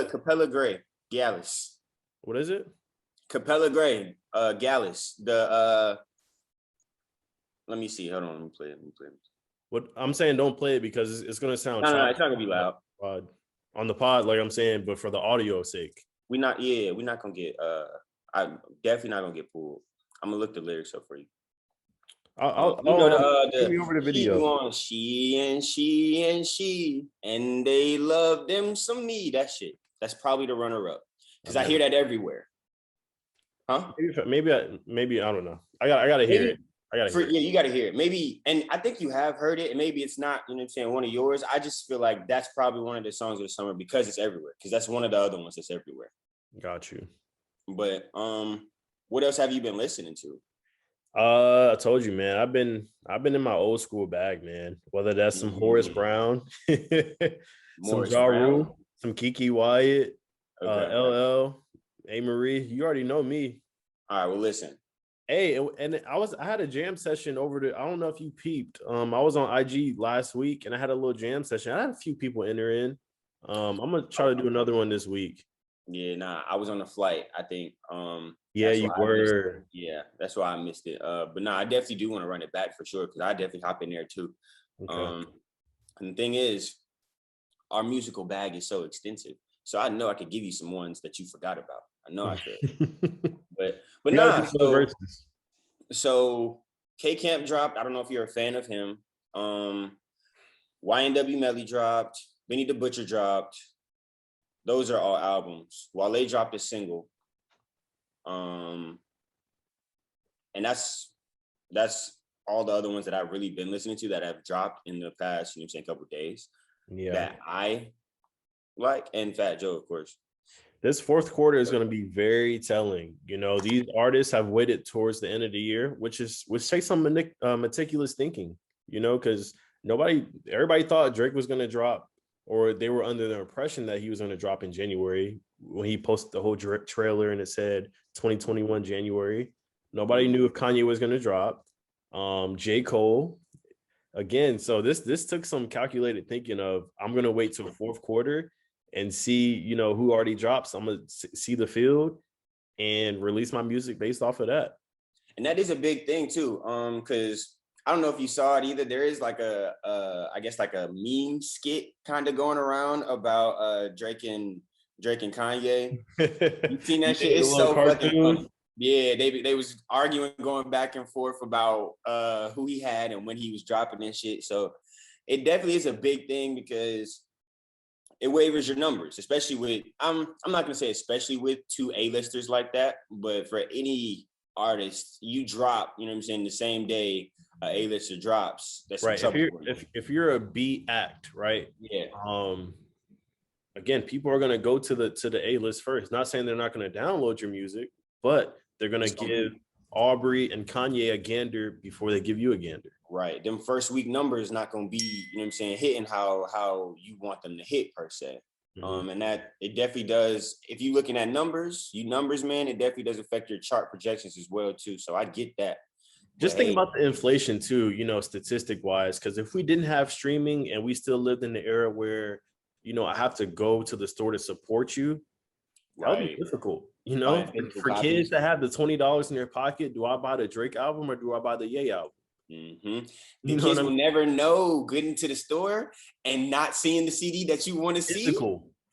Capella Gray, Gallus. What is it? Capella Gray, Gallus. Let me see. Hold on. Let me play it. What I'm saying, don't play it because it's going to sound. No, it's not going to be loud. On the pod, like I'm saying, but for the audio sake. We're not going to get. I'm definitely not going to get pulled. I'm going to look the lyrics up for you. I'll give me over the video. She and they love them some me. That shit. That's probably the runner-up because I hear that everywhere. Huh? Maybe I don't know. I gotta hear it. Yeah, you gotta hear it. Maybe, and I think you have heard it, and maybe it's not, you know what I'm saying, one of yours. I just feel like that's probably one of the songs of the summer because it's everywhere. Because that's one of the other ones that's everywhere. Got you. But what else have you been listening to? I told you, man. I've been in my old school bag, man. Whether that's some Horace Brown, some Ja Rule, some Kiki Wyatt, LL, A. Marie. You already know me. All right, well, listen. Hey, and I had a jam session over I don't know if you peeped. I was on IG last week and I had a little jam session. I had a few people enter in. I'm gonna try to do another one this week. Yeah, nah, I was on the flight, I think. Yeah, you were. Yeah, that's why I missed it. But no, I definitely do want to run it back for sure because I definitely hop in there too. Okay. And the thing is, our musical bag is so extensive. So I know I could give you some ones that you forgot about. I know I could. but nah. So K Camp dropped. I don't know if you're a fan of him. YNW Melly dropped. Benny the Butcher dropped. Those are all albums. Wale dropped a single. And and that's all the other ones that I've really been listening to that have dropped in the past, you know what I'm saying, couple of days. Yeah. That I like, and Fat Joe, of course. This fourth quarter is going to be very telling. You know, these artists have waited towards the end of the year, which takes some meticulous thinking, you know, because everybody thought Drake was going to drop, or they were under the impression that he was going to drop in January when he posted the whole Drake trailer and it said 2021 January. Nobody knew if Kanye was going to drop. J. Cole, again. So this took some calculated thinking of, I'm going to wait till fourth quarter and see, you know, who already drops. I'm going to see the field and release my music based off of that. And that is a big thing too. Because I don't know if you saw it either. There is like I guess like a meme skit kind of going around about Drake and Kanye. You seen that shit? It's so fucking funny. Yeah, they was arguing, going back and forth about who he had and when he was dropping and shit. So it definitely is a big thing because it wavers your numbers, especially with I'm not gonna say especially with two A-listers like that, but for any artist, you drop, you know what I'm saying, the same day A-lister drops. That's right. If you're a B act, right? Yeah. Again, people are gonna go to the A-list first. Not saying they're not gonna download your music, but they're gonna give Aubrey and Kanye a gander before they give you a gander. Right. Them first week numbers not gonna be, you know what I'm saying, hitting how you want them to hit per se. Mm-hmm. And that it definitely does. If you're looking at numbers, man, it definitely does affect your chart projections as well too. So I get that. Just think about the inflation too, you know, statistic wise, because if we didn't have streaming and we still lived in the era where, you know, I have to go to the store to support you, that would be difficult. You know, for kids that have the $20 in their pocket, do I buy the Drake album or do I buy the Ye album? Mm-hmm. The kids will never know getting to the store and not seeing the CD that you want to see.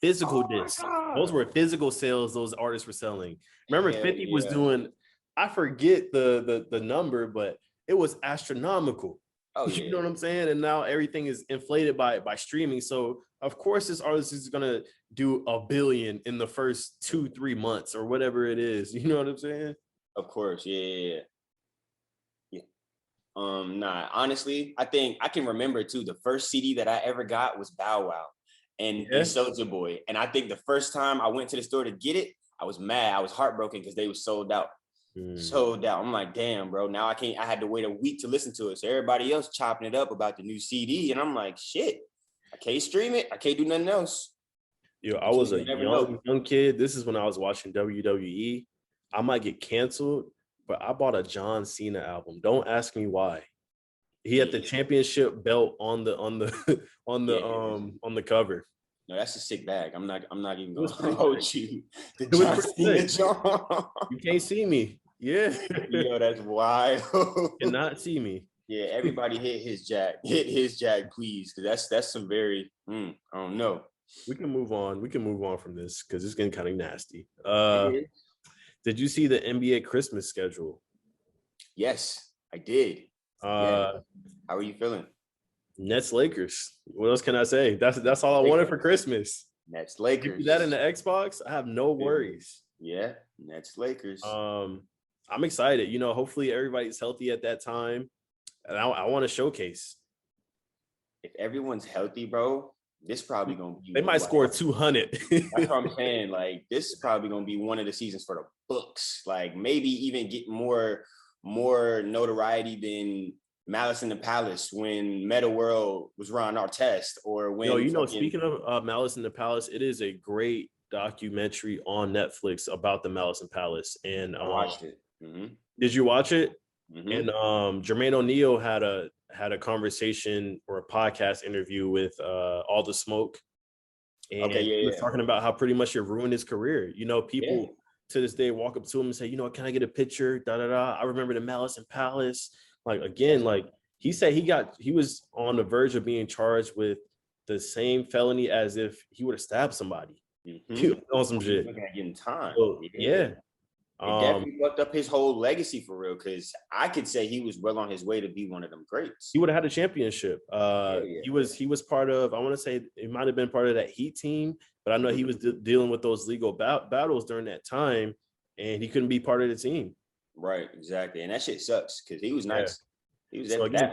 Physical discs. Those were physical sales those artists were selling. Remember, 50 was doing, I forget the number, but it was astronomical. Oh, yeah. You know what I'm saying? And now everything is inflated by streaming. So of course this artist is gonna do $1 billion in the first 2-3 months or whatever it is. You know what I'm saying? Of course, yeah. Nah, honestly, I think I can remember too. The first CD that I ever got was Bow Wow and Soulja Boy. And I think the first time I went to the store to get it, I was mad. I was heartbroken because they were sold out. Sold out. I'm like, damn, bro. Now I had to wait a week to listen to it. So everybody else chopping it up about the new CD. And I'm like, shit, I can't stream it. I can't do nothing else. Yo, I was a young kid. This is when I was watching WWE. I might get canceled, but I bought a John Cena album. Don't ask me why. He had the championship belt on the cover. No, that's a sick bag. I'm not even gonna hold you. The John Cena John. You can't see me. Yeah. Yo, that's wild. Cannot see me. Yeah, everybody hit his jag, please, because that's some very I don't know. We can move on from this because it's getting kind of nasty. Did you see the NBA Christmas schedule? Yes, I did. How are you feeling? Nets Lakers. What else can I say? That's all I wanted for Christmas. Nets Lakers. Give me that in the Xbox. I have no worries. Yeah, Nets Lakers. I'm excited. You know, hopefully everybody's healthy at that time. And I want to showcase. If everyone's healthy, bro, this probably gonna be. They might score 200. That's what I'm saying. Like, this is probably gonna be one of the seasons for the books. Like, maybe even get more notoriety than Malice in the Palace when Meta World was Ron Artest, or when speaking of Malice in the Palace, it is a great documentary on Netflix about the Malice in the Palace. And I watched it. Mm-hmm. Did you watch it? Mm-hmm. And Jermaine O'Neal had a conversation or a podcast interview with All the Smoke. And he was talking about how pretty much it ruined his career. You know, people to this day walk up to him and say, you know, can I get a picture? Da da da. I remember the Malice in Palace. Like, again, like he said he was on the verge of being charged with the same felony as if he would have stabbed somebody. Mm-hmm. On some shit. Getting time. So, It definitely fucked up his whole legacy for real, because I could say he was well on his way to be one of them greats. He would have had a championship. He was part of, I want to say it might have been part of that Heat team, but I know he was dealing with those legal battles during that time, and he couldn't be part of the team. Right, exactly. And that shit sucks because he was nice. He was So again,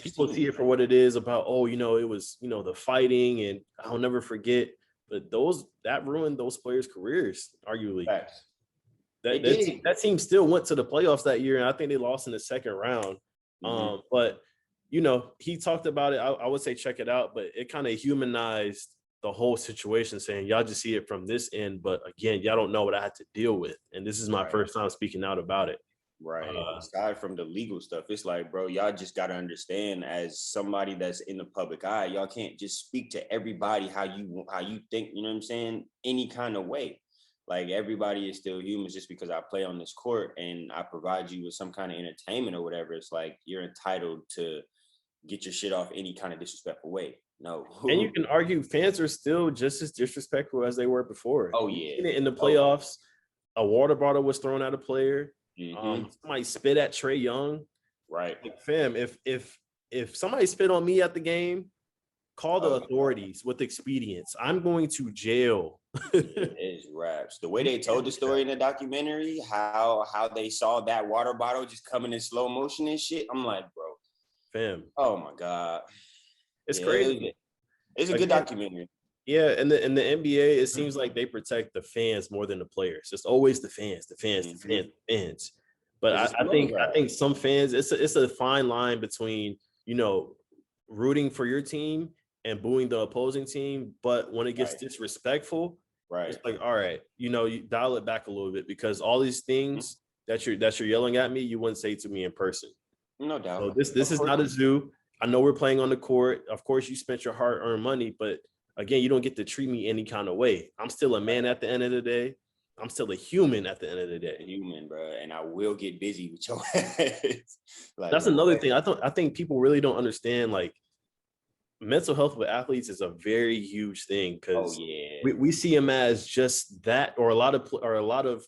people see it for what it is about, oh, it was, the fighting, and I'll never forget. But that ruined those players' careers, arguably. Facts. That team still went to the playoffs that year, and I think they lost in the second round. But he talked about it. I would say check it out, but it kind of humanized the whole situation, saying y'all just see it from this end, but again, y'all don't know what I had to deal with, and this is my first time speaking out about it. Right. Aside from the legal stuff, it's like, bro, y'all just got to understand, as somebody that's in the public eye, y'all can't just speak to everybody how you think, you know what I'm saying, any kind of way. Like, everybody is still humans. Just because I play on this court and I provide you with some kind of entertainment or whatever, it's like you're entitled to get your shit off any kind of disrespectful way. No. And you can argue fans are still just as disrespectful as they were before. Oh, yeah. In the playoffs, a water bottle was thrown at a player. Somebody spit at Trae Young. Right. Like, fam, if somebody spit on me at the game, call the authorities with expedience. I'm going to jail. It is raps. The way they told the story in the documentary, how they saw that water bottle just coming in slow motion and shit. I'm like, bro. Fam. Oh my God. It's crazy. It's a good documentary. Yeah, and the NBA, it seems like they protect the fans more than the players. It's always the fans. But I think some fans, it's a fine line between, rooting for your team and booing the opposing team. But when it gets disrespectful, it's like, all right, you dial it back a little bit, because all these things that you're yelling at me, you wouldn't say to me in person. No doubt. So this is not a zoo. I know we're playing on the court. Of course, you spent your hard-earned money, but again, you don't get to treat me any kind of way. I'm still a man at the end of the day. I'm still a human at the end of the day. Human, bro, and I will get busy with your ass. Like, that's another thing. I think people really don't understand. Like, mental health with athletes is a very huge thing, because we see him as just that, or a lot of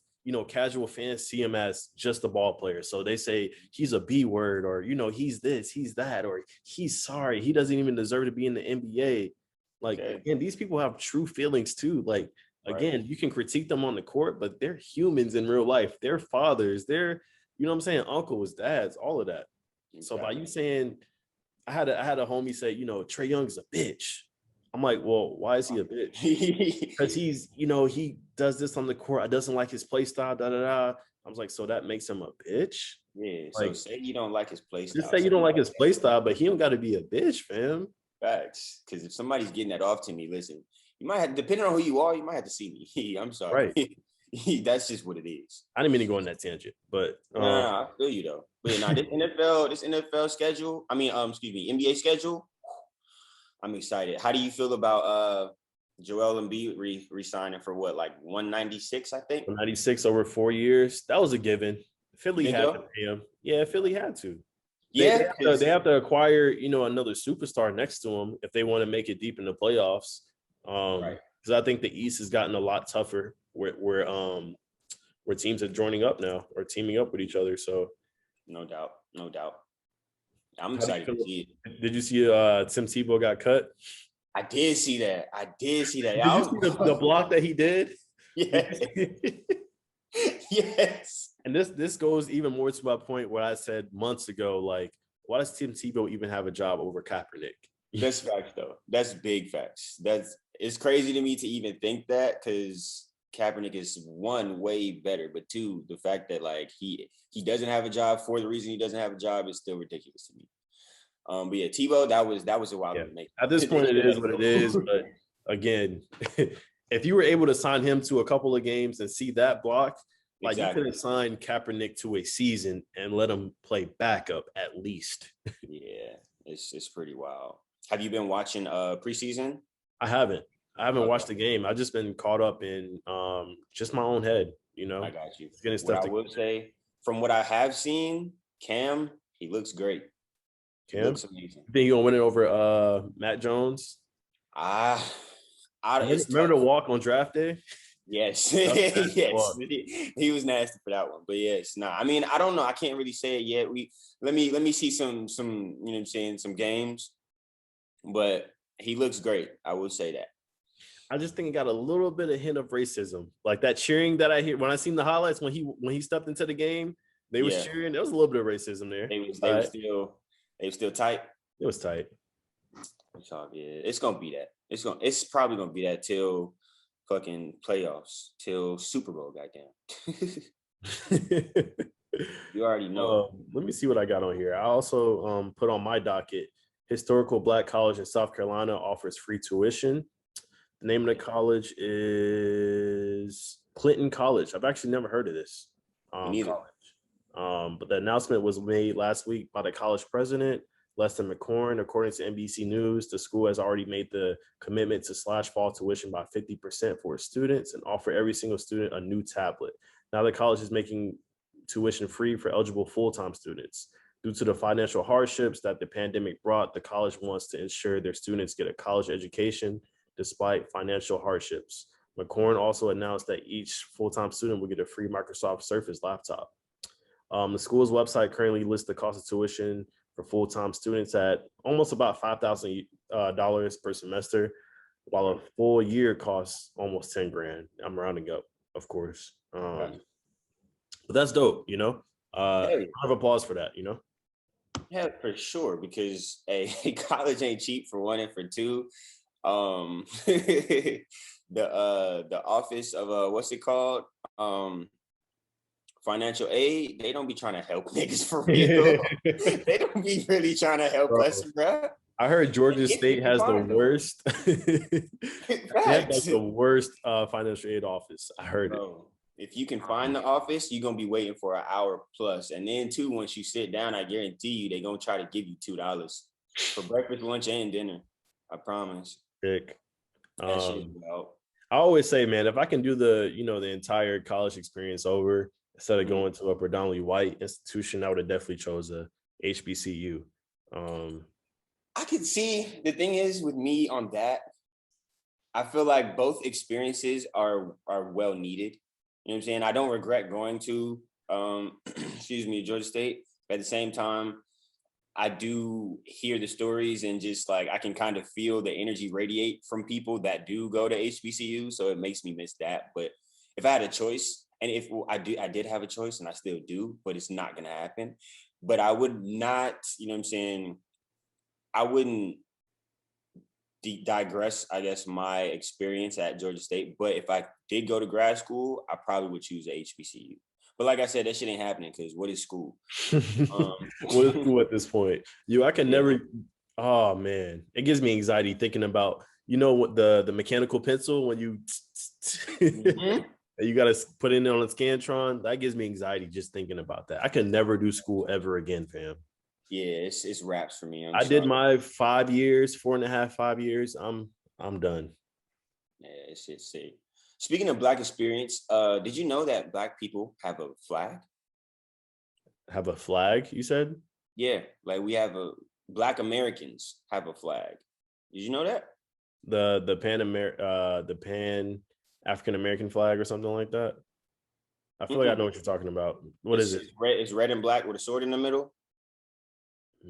casual fans see him as just a ball player. So they say he's a B word, or he's this, he's that, or he's sorry, he doesn't even deserve to be in the NBA. Like, again, these people have true feelings too. Like, again, you can critique them on the court, but they're humans in real life. They're fathers. They're, uncles, dads, all of that. Exactly. So by you saying, I had a homie say, Trae Young is a bitch. I'm like, well, why is he a bitch? Because he's, he does this on the court. I doesn't like his play style, I was like, so that makes him a bitch? Yeah. So say you don't like his play style. Just say you don't like his play style, but he don't got to be a bitch, fam. Facts. Because if somebody's getting that off to me, listen, you might have, depending on who you are, you might have to see me. I'm sorry. Right. That's just what it is. I didn't mean to go on that tangent, but no, I feel you though. But yeah, this NFL schedule, NBA schedule, I'm excited. How do you feel about Joel Embiid re-signing for what, like 196, I think? 196 over 4 years. That was a given. Philly had to pay him. Yeah, Philly had to. They have to acquire, another superstar next to him if they want to make it deep in the playoffs. Because I think the East has gotten a lot tougher where teams are joining up now, or teaming up with each other. So no doubt. I'm excited to see it. Did you see Tim Tebow got cut? I did see that. Did you see the block that he did? Yes. Yes. And this goes even more to my point where I said months ago, like, why does Tim Tebow even have a job over Kaepernick? That's facts, though. That's big facts. It's crazy to me to even think that, because Kaepernick is, one, way better, but two, the fact that like he doesn't have a job for the reason he doesn't have a job is still ridiculous to me. But yeah, Tebow, that was a wild to make. At this point, it is what it is. But again, if you were able to sign him to a couple of games and see that block, like, you could have signed Kaepernick to a season and let him play backup at least. Yeah, it's pretty wild. Have you been watching preseason? I haven't watched the game. I've just been caught up in just my own head, I got you. Getting stuff I will say, from what I have seen, Cam, he looks great. Cam looks amazing. Think you're gonna win it over Matt Jones? Remember the walk on draft day? Yes. Yes. He was nasty for that one. But yes, I mean, I don't know. I can't really say it yet. Let me see some some games. But he looks great. I will say that. I just think it got a little bit of hint of racism, like that cheering that I hear when I seen the highlights when he stepped into the game. They was cheering. There was a little bit of racism there. They were still tight. It was tight. It's gonna be that. It's probably gonna be that till fucking playoffs, till Super Bowl. Goddamn. You already know. Let me see what I got on here. I also put on my docket historical Black college in South Carolina offers free tuition. The name of the college is Clinton College. I've actually never heard of this college. But the announcement was made last week by the college president, Lester McCorn. According to NBC News, the school has already made the commitment to slash fall tuition by 50% for its students and offer every single student a new tablet. Now the college is making tuition free for eligible full-time students. Due to the financial hardships that the pandemic brought, the college wants to ensure their students get a college education despite financial hardships. McCorn also announced that each full-time student will get a free Microsoft Surface laptop. The school's website currently lists the cost of tuition for full-time students at almost about $5,000 per semester, while a full year costs almost 10 grand. I'm rounding up, of course. But that's dope, you know? Round of applause for that, you know? Yeah, for sure, because college ain't cheap for one, and for two, the office of what's it called? Financial aid, they don't be trying to help niggas for real. They don't be really trying to help us, bro. I heard Georgia State has the worst. They have like the worst financial aid office. I heard it. If you can find the office, you're gonna be waiting for an hour plus, and then too, once you sit down, I guarantee you they're gonna try to give you $2 for breakfast, lunch, and dinner. I promise. Sick. I always say, man, if I can do the entire college experience over instead of going to a predominantly white institution, I would have definitely chose a HBCU. I could see, the thing is with me on that, I feel like both experiences are well needed. You know what I'm saying? I don't regret going to Georgia State. But at the same time, I do hear the stories and just like I can kind of feel the energy radiate from people that do go to HBCU. So it makes me miss that. But if I had a choice, and if I did have a choice, and I still do, but it's not gonna happen. But I would not, you know what I'm saying? I wouldn't digress, I guess, my experience at Georgia State. But if I did go to grad school, I probably would choose a HBCU. But like I said, that shit ain't happening because what is school? What is school at this point? I can never. Oh man, it gives me anxiety thinking about what the mechanical pencil when you you got to put it in on a Scantron. That gives me anxiety just thinking about that. I can never do school ever again, fam. Yeah, it's wraps for me. I did my 5 years, 4.5, 5 years. I'm done. Yeah, it's sick. Speaking of Black experience, did you know that Black people have a flag? Have a flag, you said? Yeah, like we have Black Americans have a flag. Did you know that? The Pan African American flag or something like that? I feel like I know what you're talking about. What is it? It's red and black with a sword in the middle. I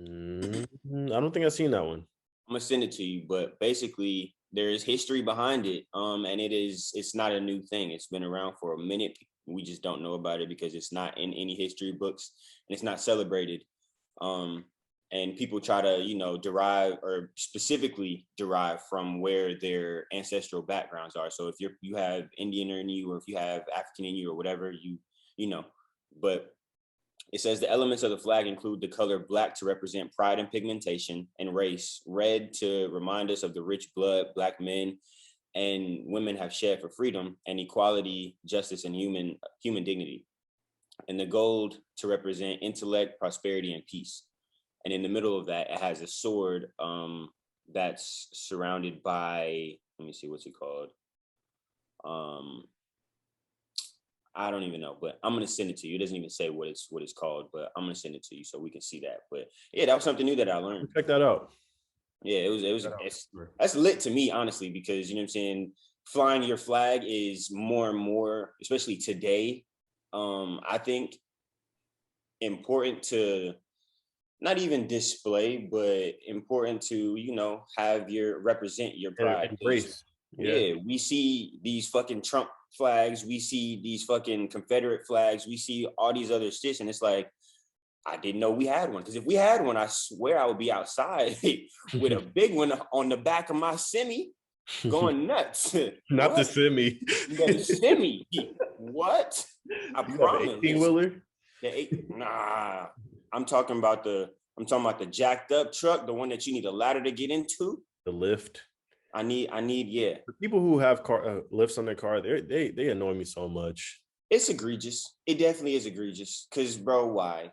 don't think I've seen that one. I'm gonna send it to you, but basically there is history behind it. And it's not a new thing. It's been around for a minute. We just don't know about it because it's not in any history books and it's not celebrated. And people try to, derive or specifically derive from where their ancestral backgrounds are. So if you have Indian in you, or if you have African in you, or whatever, but it says the elements of the flag include the color black to represent pride and pigmentation, and race, red to remind us of the rich blood Black men and women have shed for freedom and equality, justice, and human dignity, and the gold to represent intellect, prosperity, and peace. And in the middle of that, it has a sword that's surrounded by, let me see, what's it called? I don't even know, but I'm gonna send it to you. It doesn't even say what it's called, but I'm gonna send it to you so we can see that. But yeah, that was something new that I learned. Check that out. Yeah, that's lit to me, honestly, because you know what I'm saying, flying your flag is more and more, especially today, I think important to not even display, but important to, have represent your pride. Embrace. Yeah, we see these fucking Trump flags. We see these fucking Confederate flags. We see all these other shits. And it's like, I didn't know we had one. Because if we had one, I swear I would be outside with a big one on the back of my semi going nuts. Not the What? semi. The semi. What? I You have an promise. 18-wheeler? Nah. I'm talking about the jacked up truck, the one that you need a ladder to get into. The lift. I need, yeah. The people who have car lifts on their car, they annoy me so much. It's egregious. It definitely is egregious. Cause bro, why?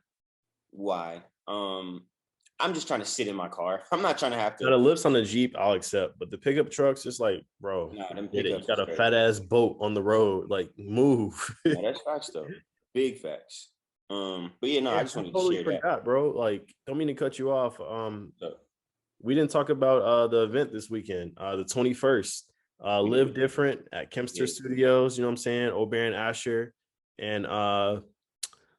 I'm just trying to sit in my car. I'm not trying to have to. Now, the lifts on the Jeep, I'll accept, but the pickup trucks, it's like, bro, Nah, them you pickups got a fat ass boat on the road. Like, move. Yeah, that's facts though. Big facts. But yeah, no, I just wanted to share forgot, bro. Like, don't mean to cut you off. So, We didn't talk about the event this weekend, the 21st. Live Different at Kempster Studios, you know what I'm saying? Oberon Asher and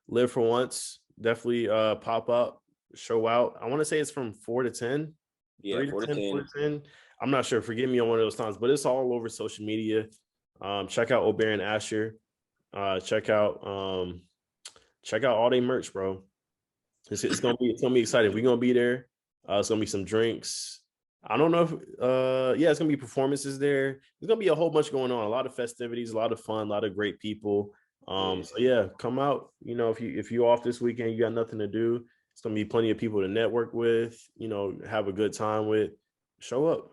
Live for Once. Definitely pop up, show out. I want to say it's from 4 to 10. Yeah, 3 to 10, 4 to 10. I'm not sure. Forgive me on one of those times, but it's all over social media. Check out Oberon Asher. Check out all their merch, bro. It's gonna be exciting. We're gonna be there. It's gonna be some drinks. I don't know if it's gonna be performances there. There's gonna be a whole bunch going on, a lot of festivities, a lot of fun, a lot of great people. So yeah, come out. You know, if you off this weekend, you got nothing to do. It's gonna be plenty of people to network with, you know, have a good time with. Show up.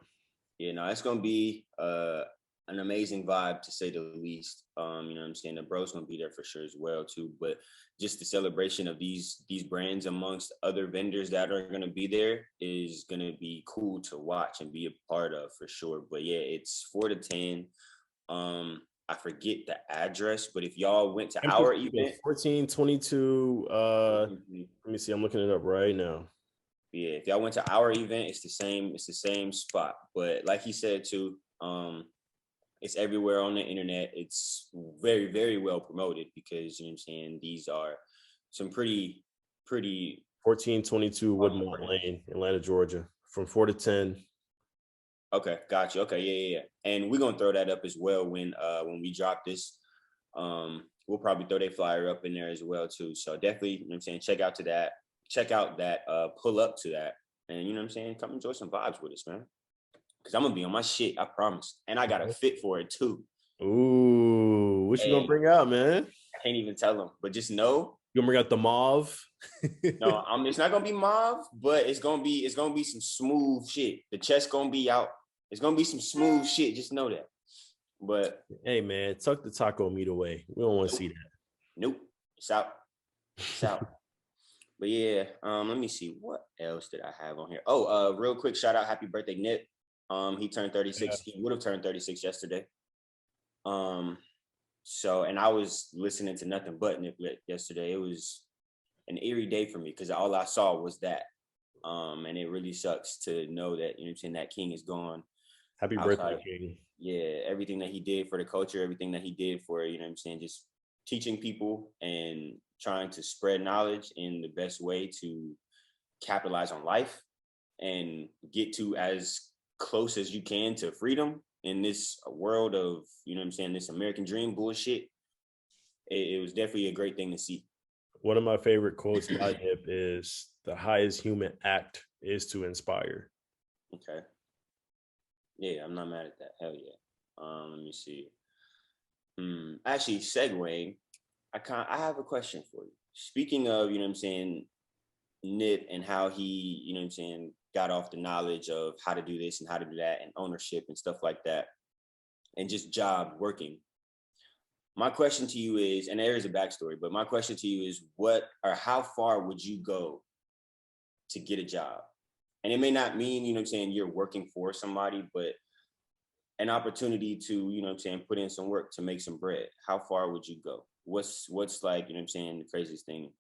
Yeah, no, it's gonna be an amazing vibe to say the least. You know what I'm saying? The bro's gonna be there for sure as well too. But just the celebration of these brands amongst other vendors that are gonna be there is gonna be cool to watch and be a part of for sure. But yeah, it's 4 to 10. I forget the address, but if y'all went to our event, 1422. Let me see. I'm looking it up right now. Yeah, if y'all went to our event, it's the same spot. But like he said too, it's everywhere on the internet. It's very, very well promoted because, you know what I'm saying, these are some pretty 1422 Woodmont Lane, Atlanta, Georgia, from 4 to 10. Okay, gotcha. Okay, yeah. And we're gonna throw that up as well when we drop this. We'll probably throw that flyer up in there as well too. So definitely, you know what I'm saying, check out that, pull up to that, and you know what I'm saying, come enjoy some vibes with us, man. Cause I'm gonna be on my shit, I promise. And I got a fit for it too. Ooh, what you gonna bring out, man? I can't even tell them, but just know you gonna bring out the mauve. No, it's not gonna be mauve, but it's gonna be some smooth shit. The chest gonna be out. It's gonna be some smooth shit. Just know that. But hey, man, tuck the taco meat away. We don't want to see that. Nope, it's out. It's out. But yeah, let me see what else did I have on here. Oh, real quick shout out, happy birthday, Nip. He turned 36. Yeah. He would have turned 36 yesterday. So, and I was listening to nothing but Nip yesterday. It was an eerie day for me because all I saw was that. And it really sucks to know that, you know what I'm saying, that King is gone. Happy birthday, King. Yeah, everything that he did for the culture, everything that he did for, you know what I'm saying, just teaching people and trying to spread knowledge in the best way to capitalize on life and get to as close as you can to freedom in this world of, you know what I'm saying, this American dream bullshit. It was definitely a great thing to see. One of my favorite quotes by Nip is, "The highest human act is to inspire." Okay. Yeah, I'm not mad at that. Hell yeah. Let me see. Actually, segueing, I have a question for you. Speaking of, you know what I'm saying, Nip and how he, you know what I'm saying, got off the knowledge of how to do this and how to do that and ownership and stuff like that, and just job working. My question to you is, and there is a backstory, but my question to you is, how far would you go to get a job? And it may not mean, you know what I'm saying, you're working for somebody, but an opportunity to, you know what I'm saying, put in some work to make some bread. How far would you go? What's like, you know what I'm saying, the craziest thing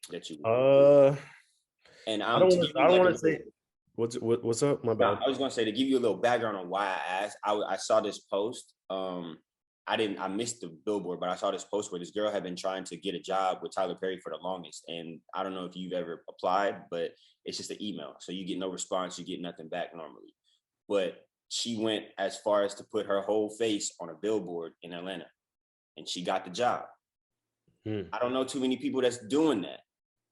that you would do? And I don't want to say what's up, my bad. I was gonna say, to give you a little background on why I asked, I saw this post. I missed the billboard, but I saw this post where this girl had been trying to get a job with Tyler Perry for the longest. And I don't know if you've ever applied, but it's just an email. So you get no response, you get nothing back normally. But she went as far as to put her whole face on a billboard in Atlanta, and she got the job. I don't know too many people that's doing that,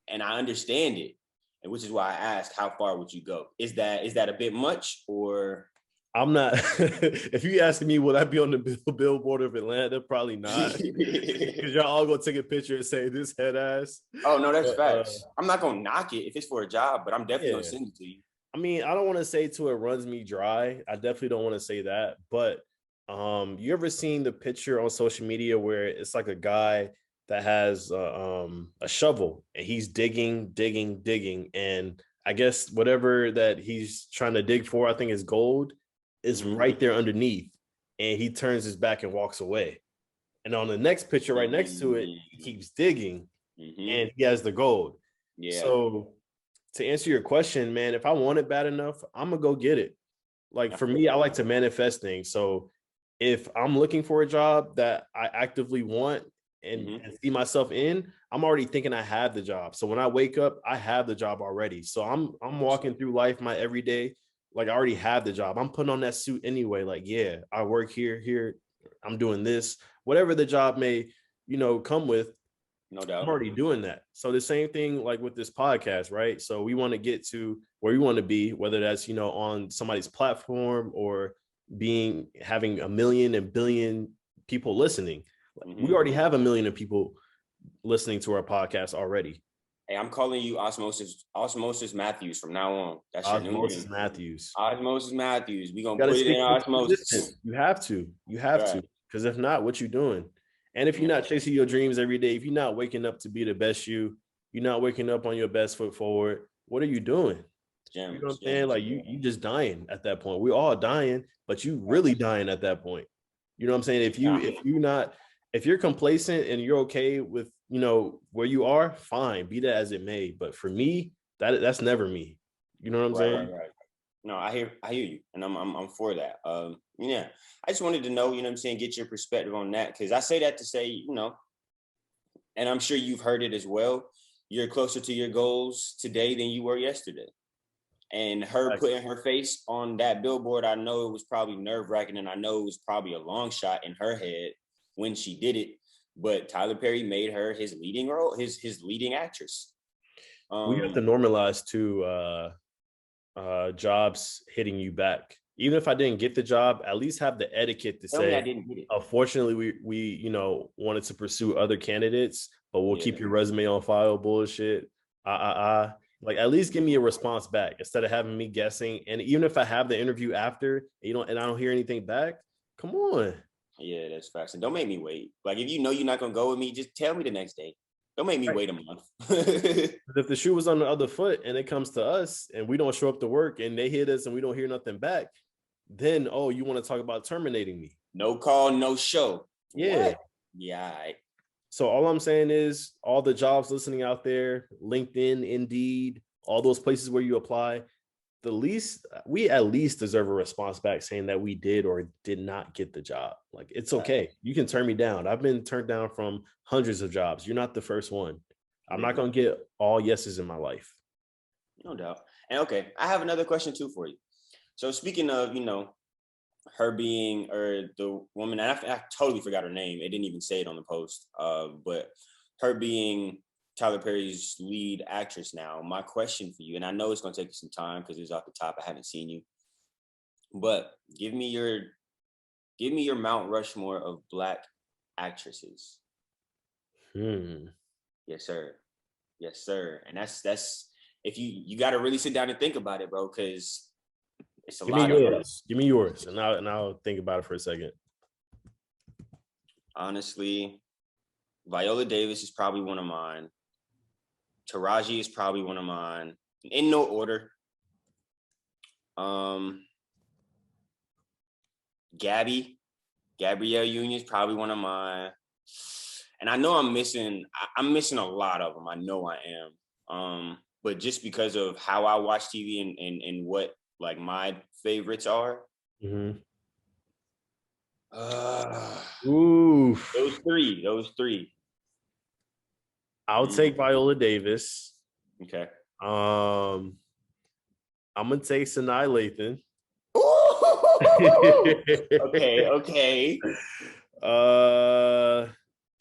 and I understand it, and which is why I asked, how far would you go? Is that a bit much, or? I'm not. If you asking me, will I be on the billboard of Atlanta? Probably not, because y'all all gonna take a picture and say this head ass. Oh no, that's facts. I'm not gonna knock it if it's for a job, but I'm definitely gonna send it to you. I mean, I don't want to say to it runs me dry. I definitely don't want to say that. But you ever seen the picture on social media where it's like a guy that has a shovel and he's digging, and I guess whatever that he's trying to dig for, I think is gold, is right there underneath, and he turns his back and walks away. And on the next picture right next to it, he keeps digging, and he has the gold. Yeah. So to answer your question, man, if I want it bad enough, I'm gonna go get it. Like for me, I like to manifest things. So if I'm looking for a job that I actively want and see myself in, I'm already thinking I have the job. So when I wake up, I have the job already. So I'm walking through life, my everyday, like I already have the job. I'm putting on that suit anyway. Like, yeah, I work here. I'm doing this, whatever the job may, come with. No doubt. I'm already doing that. So the same thing like with this podcast, right? So we want to get to where we want to be, whether that's, on somebody's platform or having a million and billion people listening. We already have a million of people listening to our podcast already. Hey, I'm calling you Osmosis Matthews from now on. That's your new name. Osmosis Matthews. Osmosis Matthews. We're going to put it in osmosis. You have to. Because if not, what you doing? And if you're not chasing your dreams every day, if you're not waking up to be the best you're not waking up on your best foot forward, what are you doing? You know what I'm saying? Like you just dying at that point. We're all dying, but you really dying at that point. You know what I'm saying? If you're complacent and you're okay with, where you are, fine, be that as it may. But for me, that's never me. You know what I'm saying? Right. No, I hear you, and I'm for that. Yeah, I just wanted to know, what I'm saying, get your perspective on that, because I say that to say, and I'm sure you've heard it as well. You're closer to your goals today than you were yesterday. And her putting her face on that billboard, I know it was probably nerve-wracking, and I know it was probably a long shot in her head when she did it. But Tyler Perry made her his leading role, his leading actress. We have to normalize too. Jobs hitting you back. Even if I didn't get the job, at least have the etiquette to say, unfortunately, we wanted to pursue other candidates, but we'll keep your resume on file. Bullshit. Like, at least give me a response back instead of having me guessing. And even if I have the interview after, and I don't hear anything back, come on. Yeah, that's facts. And don't make me wait. Like, if you're not gonna go with me, just tell me the next day. Don't make me wait a month. If the shoe was on the other foot and it comes to us and we don't show up to work and they hit us and we don't hear nothing back, then, you want to talk about terminating me. No call, no show. Yeah. What? Yeah. So all I'm saying is all the jobs listening out there, LinkedIn, Indeed, all those places where you apply, we at least deserve a response back saying that we did or did not get the job. Like, it's okay. You can turn me down. I've been turned down from hundreds of jobs. You're not the first one. I'm not going to get all yeses in my life. No doubt. And okay, I have another question too for you. So speaking of, her being, or the woman, and I totally forgot her name. It didn't even say it on the post. But her being Tyler Perry's lead actress now, my question for you, and I know it's going to take you some time because it's off the top, I haven't seen you, but give me your Mount Rushmore of Black actresses. Yes, sir. And that's if you got to really sit down and think about it, bro, because it's a lot of yours. Give me yours, and I'll think about it for a second. Honestly, Viola Davis is probably one of mine. Taraji is probably one of mine. In no order. Gabrielle Union is probably one of mine. And I know I'm missing a lot of them. I know I am. But just because of how I watch TV and what like my favorites are. Those three. I'll take Viola Davis. Okay. I'm gonna take Sanaa Lathan. Okay.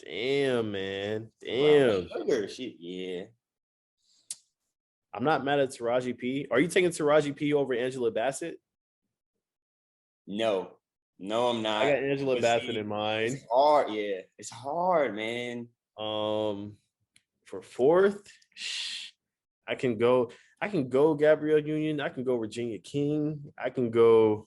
Damn, man. Brown Damn. sugar shit. Yeah. I'm not mad at Taraji P. Are you taking Taraji P over Angela Bassett? No. No, I'm I got not. Angela But Bassett see, in it's mind. hard. Yeah. It's hard, man. For fourth, I can go Gabrielle Union. I can go Virginia King. I can go.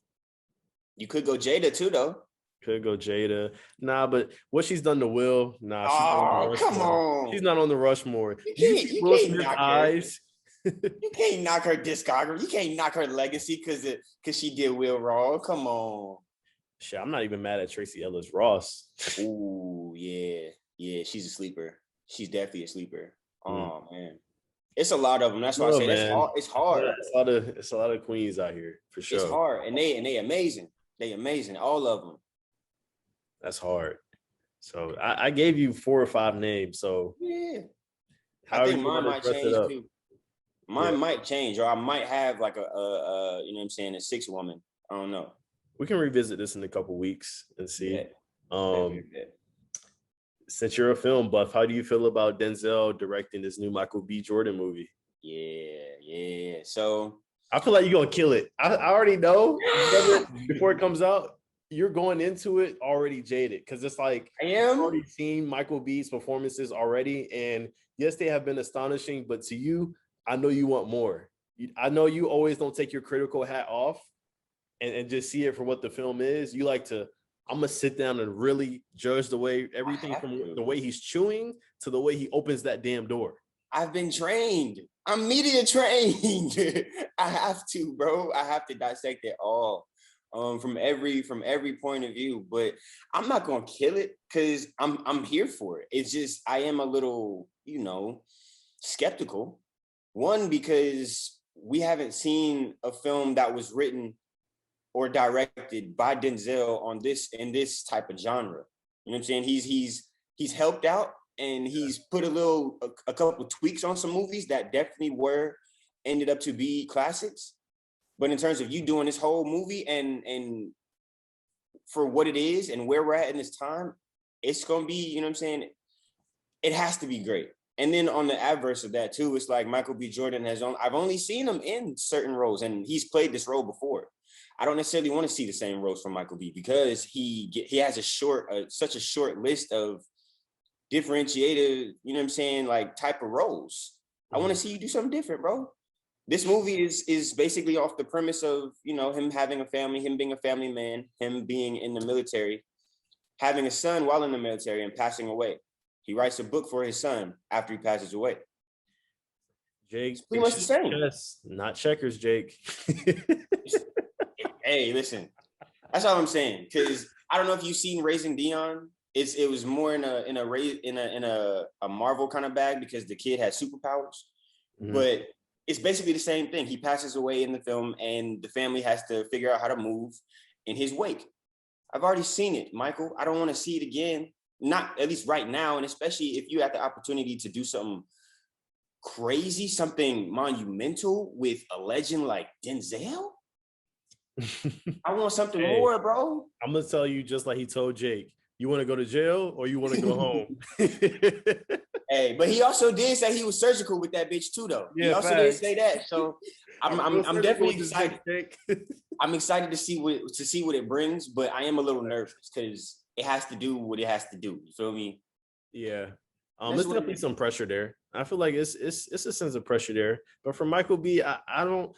You could go Jada too, though. Could go Jada. Nah, but what she's done to Will, nah, she's not on the Oh, come Rushmore. She's on. not on the Rushmore. Do you see You Will can't Smith's knock her. eyes? You can't knock her discography. You can't knock her legacy because she did Will wrong. Come on. Shit, I'm not even mad at Tracy Ellis Ross. Ooh, yeah. Yeah, she's a sleeper. She's definitely a sleeper. Mm. Oh man. It's a lot of them. That's why I No, say that's man. hard. It's hard. It's a lot of queens out here for It's sure. hard. And they amazing. They amazing. All of them. That's hard. So I gave you 4 or 5 names. So Yeah. I however think you mine want to might dress it change up. too. Mine might change, or I might have like a you know what I'm saying, a 6 woman. I don't know. We can revisit this in a couple weeks and see. Yeah. Since you're a film buff, how do you feel about Denzel directing this new Michael B. Jordan movie? Yeah. So I feel like you're gonna kill it. I already know before it comes out, you're going into it already jaded because it's like I am. I've already seen Michael B.'s performances already, and yes, they have been astonishing. But to you, I know you want more. I know you always don't take your critical hat off and just see it for what the film is. You like to. I'm gonna sit down and really judge the way everything from the way he's chewing to the way he opens that damn door. I've been trained. I'm media trained. I have to, bro. I have to dissect it all from every point of view. But I'm not gonna kill it because I'm here for it. It's just I am a little, skeptical. One, because we haven't seen a film that was written or directed by Denzel in this type of genre. You know what I'm saying? He's helped out and he's put a couple tweaks on some movies that definitely ended up to be classics. But in terms of you doing this whole movie and for what it is and where we're at in this time, it's gonna be, you know what I'm saying? It has to be great. And then on the adverse of that too, it's like Michael B. Jordan I've only seen him in certain roles and he's played this role before. I don't necessarily want to see the same roles from Michael B. because he has such a short list of differentiated, you know what I'm saying, like type of roles. I want to see you do something different, bro. This movie is basically off the premise of, him having a family, him being a family man, him being in the military, having a son while in the military and passing away. He writes a book for his son after he passes away. Jake, it's pretty much the same. Chess, not checkers, Jake. Hey, listen, that's all I'm saying. Because I don't know if you've seen Raising Dion. It was more in a Marvel kind of bag because the kid had superpowers, but it's basically the same thing. He passes away in the film, and the family has to figure out how to move in his wake. I've already seen it, Michael. I don't want to see it again. Not at least right now, and especially if you have the opportunity to do something crazy, something monumental with a legend like Denzel. I want something more, bro. I'm gonna tell you just like he told Jake. You want to go to jail or you want to go home? Hey, but he also did say he was surgical with that bitch too, though. Yeah, he also did say that. So I'm definitely excited. I'm excited to see what it brings, but I am a little nervous because it has to do what it has to do. You feel me? Yeah. There's definitely some pressure there. I feel like it's a sense of pressure there. But for Michael B, I don't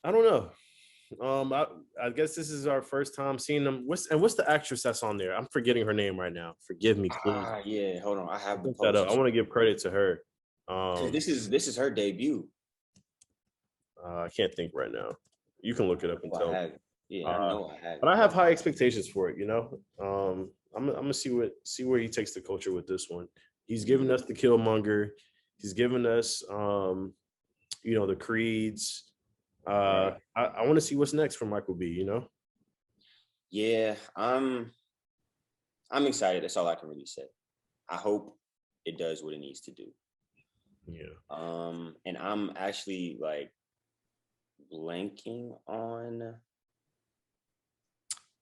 know. I guess this is our first time seeing them. What's the actress that's on there? I'm forgetting her name right now. Forgive me, please. Yeah, hold on. I have the post. I want to give credit to her. This is her debut. I can't think right now. You can look it up and tell me. Yeah, I know I have. But I have high expectations for it. I'm gonna see where he takes the culture with this one. He's given us the Killmonger. He's given us the Creeds. I want to see what's next for Michael B. Yeah, I'm excited. That's all I can really say. I hope it does what it needs to do. Yeah. And I'm actually like blanking on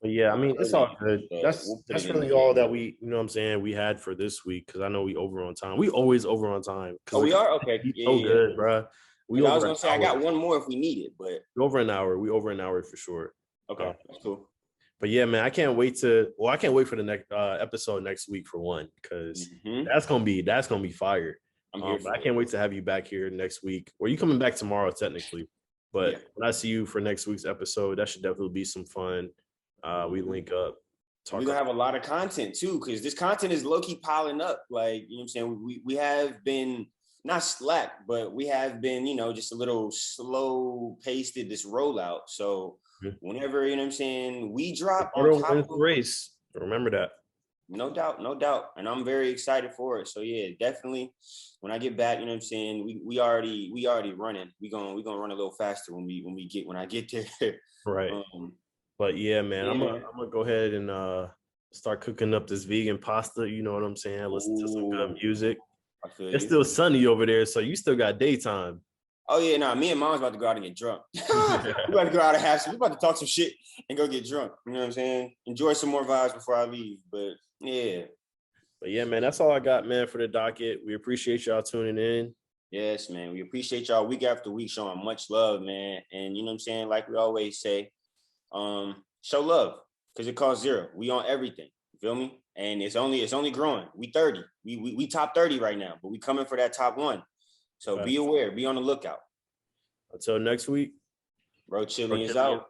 But yeah, I mean, it's all good. We'll put That's it in the really all can. that we, you know what I'm saying, we had for this week because I know we over on time. We always over on time because Oh, we are? Okay. we so Yeah. good, bro. We Because I was over an gonna say I hour. got one more if we need it, but We over an hour. We over an hour for sure. okay, that's cool. But yeah, man, I can't wait for the next episode next week for one because that's gonna be fire. I'm here But for I can't wait to have you back here next week. Or you coming back tomorrow technically, but when I see you for next week's episode, that should definitely be some fun. We link up. We're gonna have a lot of content too, because this content is low-key piling up. Like, you know what I'm saying? We have been not slack, but we have been, you know, just a little slow paced at this rollout. So whenever, you know what I'm saying, we drop on top of race. Remember that. No doubt, no doubt. And I'm very excited for it. So yeah, definitely when I get back, you know what I'm saying, we already running. We're gonna run a little faster when I get there. Right. But yeah, man, I'm gonna go ahead and start cooking up this vegan pasta. You know what I'm saying? Listen to some good music. It's still sunny over there, so you still got daytime. Oh yeah, nah. Me and Mom's about to go out and get drunk. We're about to go out and have some. We're about to talk some shit and go get drunk. You know what I'm saying? Enjoy some more vibes before I leave. But yeah. But yeah, man, that's all I got, man, for the docket. We appreciate y'all tuning in. Yes, man. We appreciate y'all week after week showing much love, man. And you know what I'm saying? Like we always say, show love because it costs zero. We on everything. You feel me? And it's only growing. We 30. We top 30 right now, but we coming for that top one. So be aware, be on the lookout. Until next week. Brochillians out.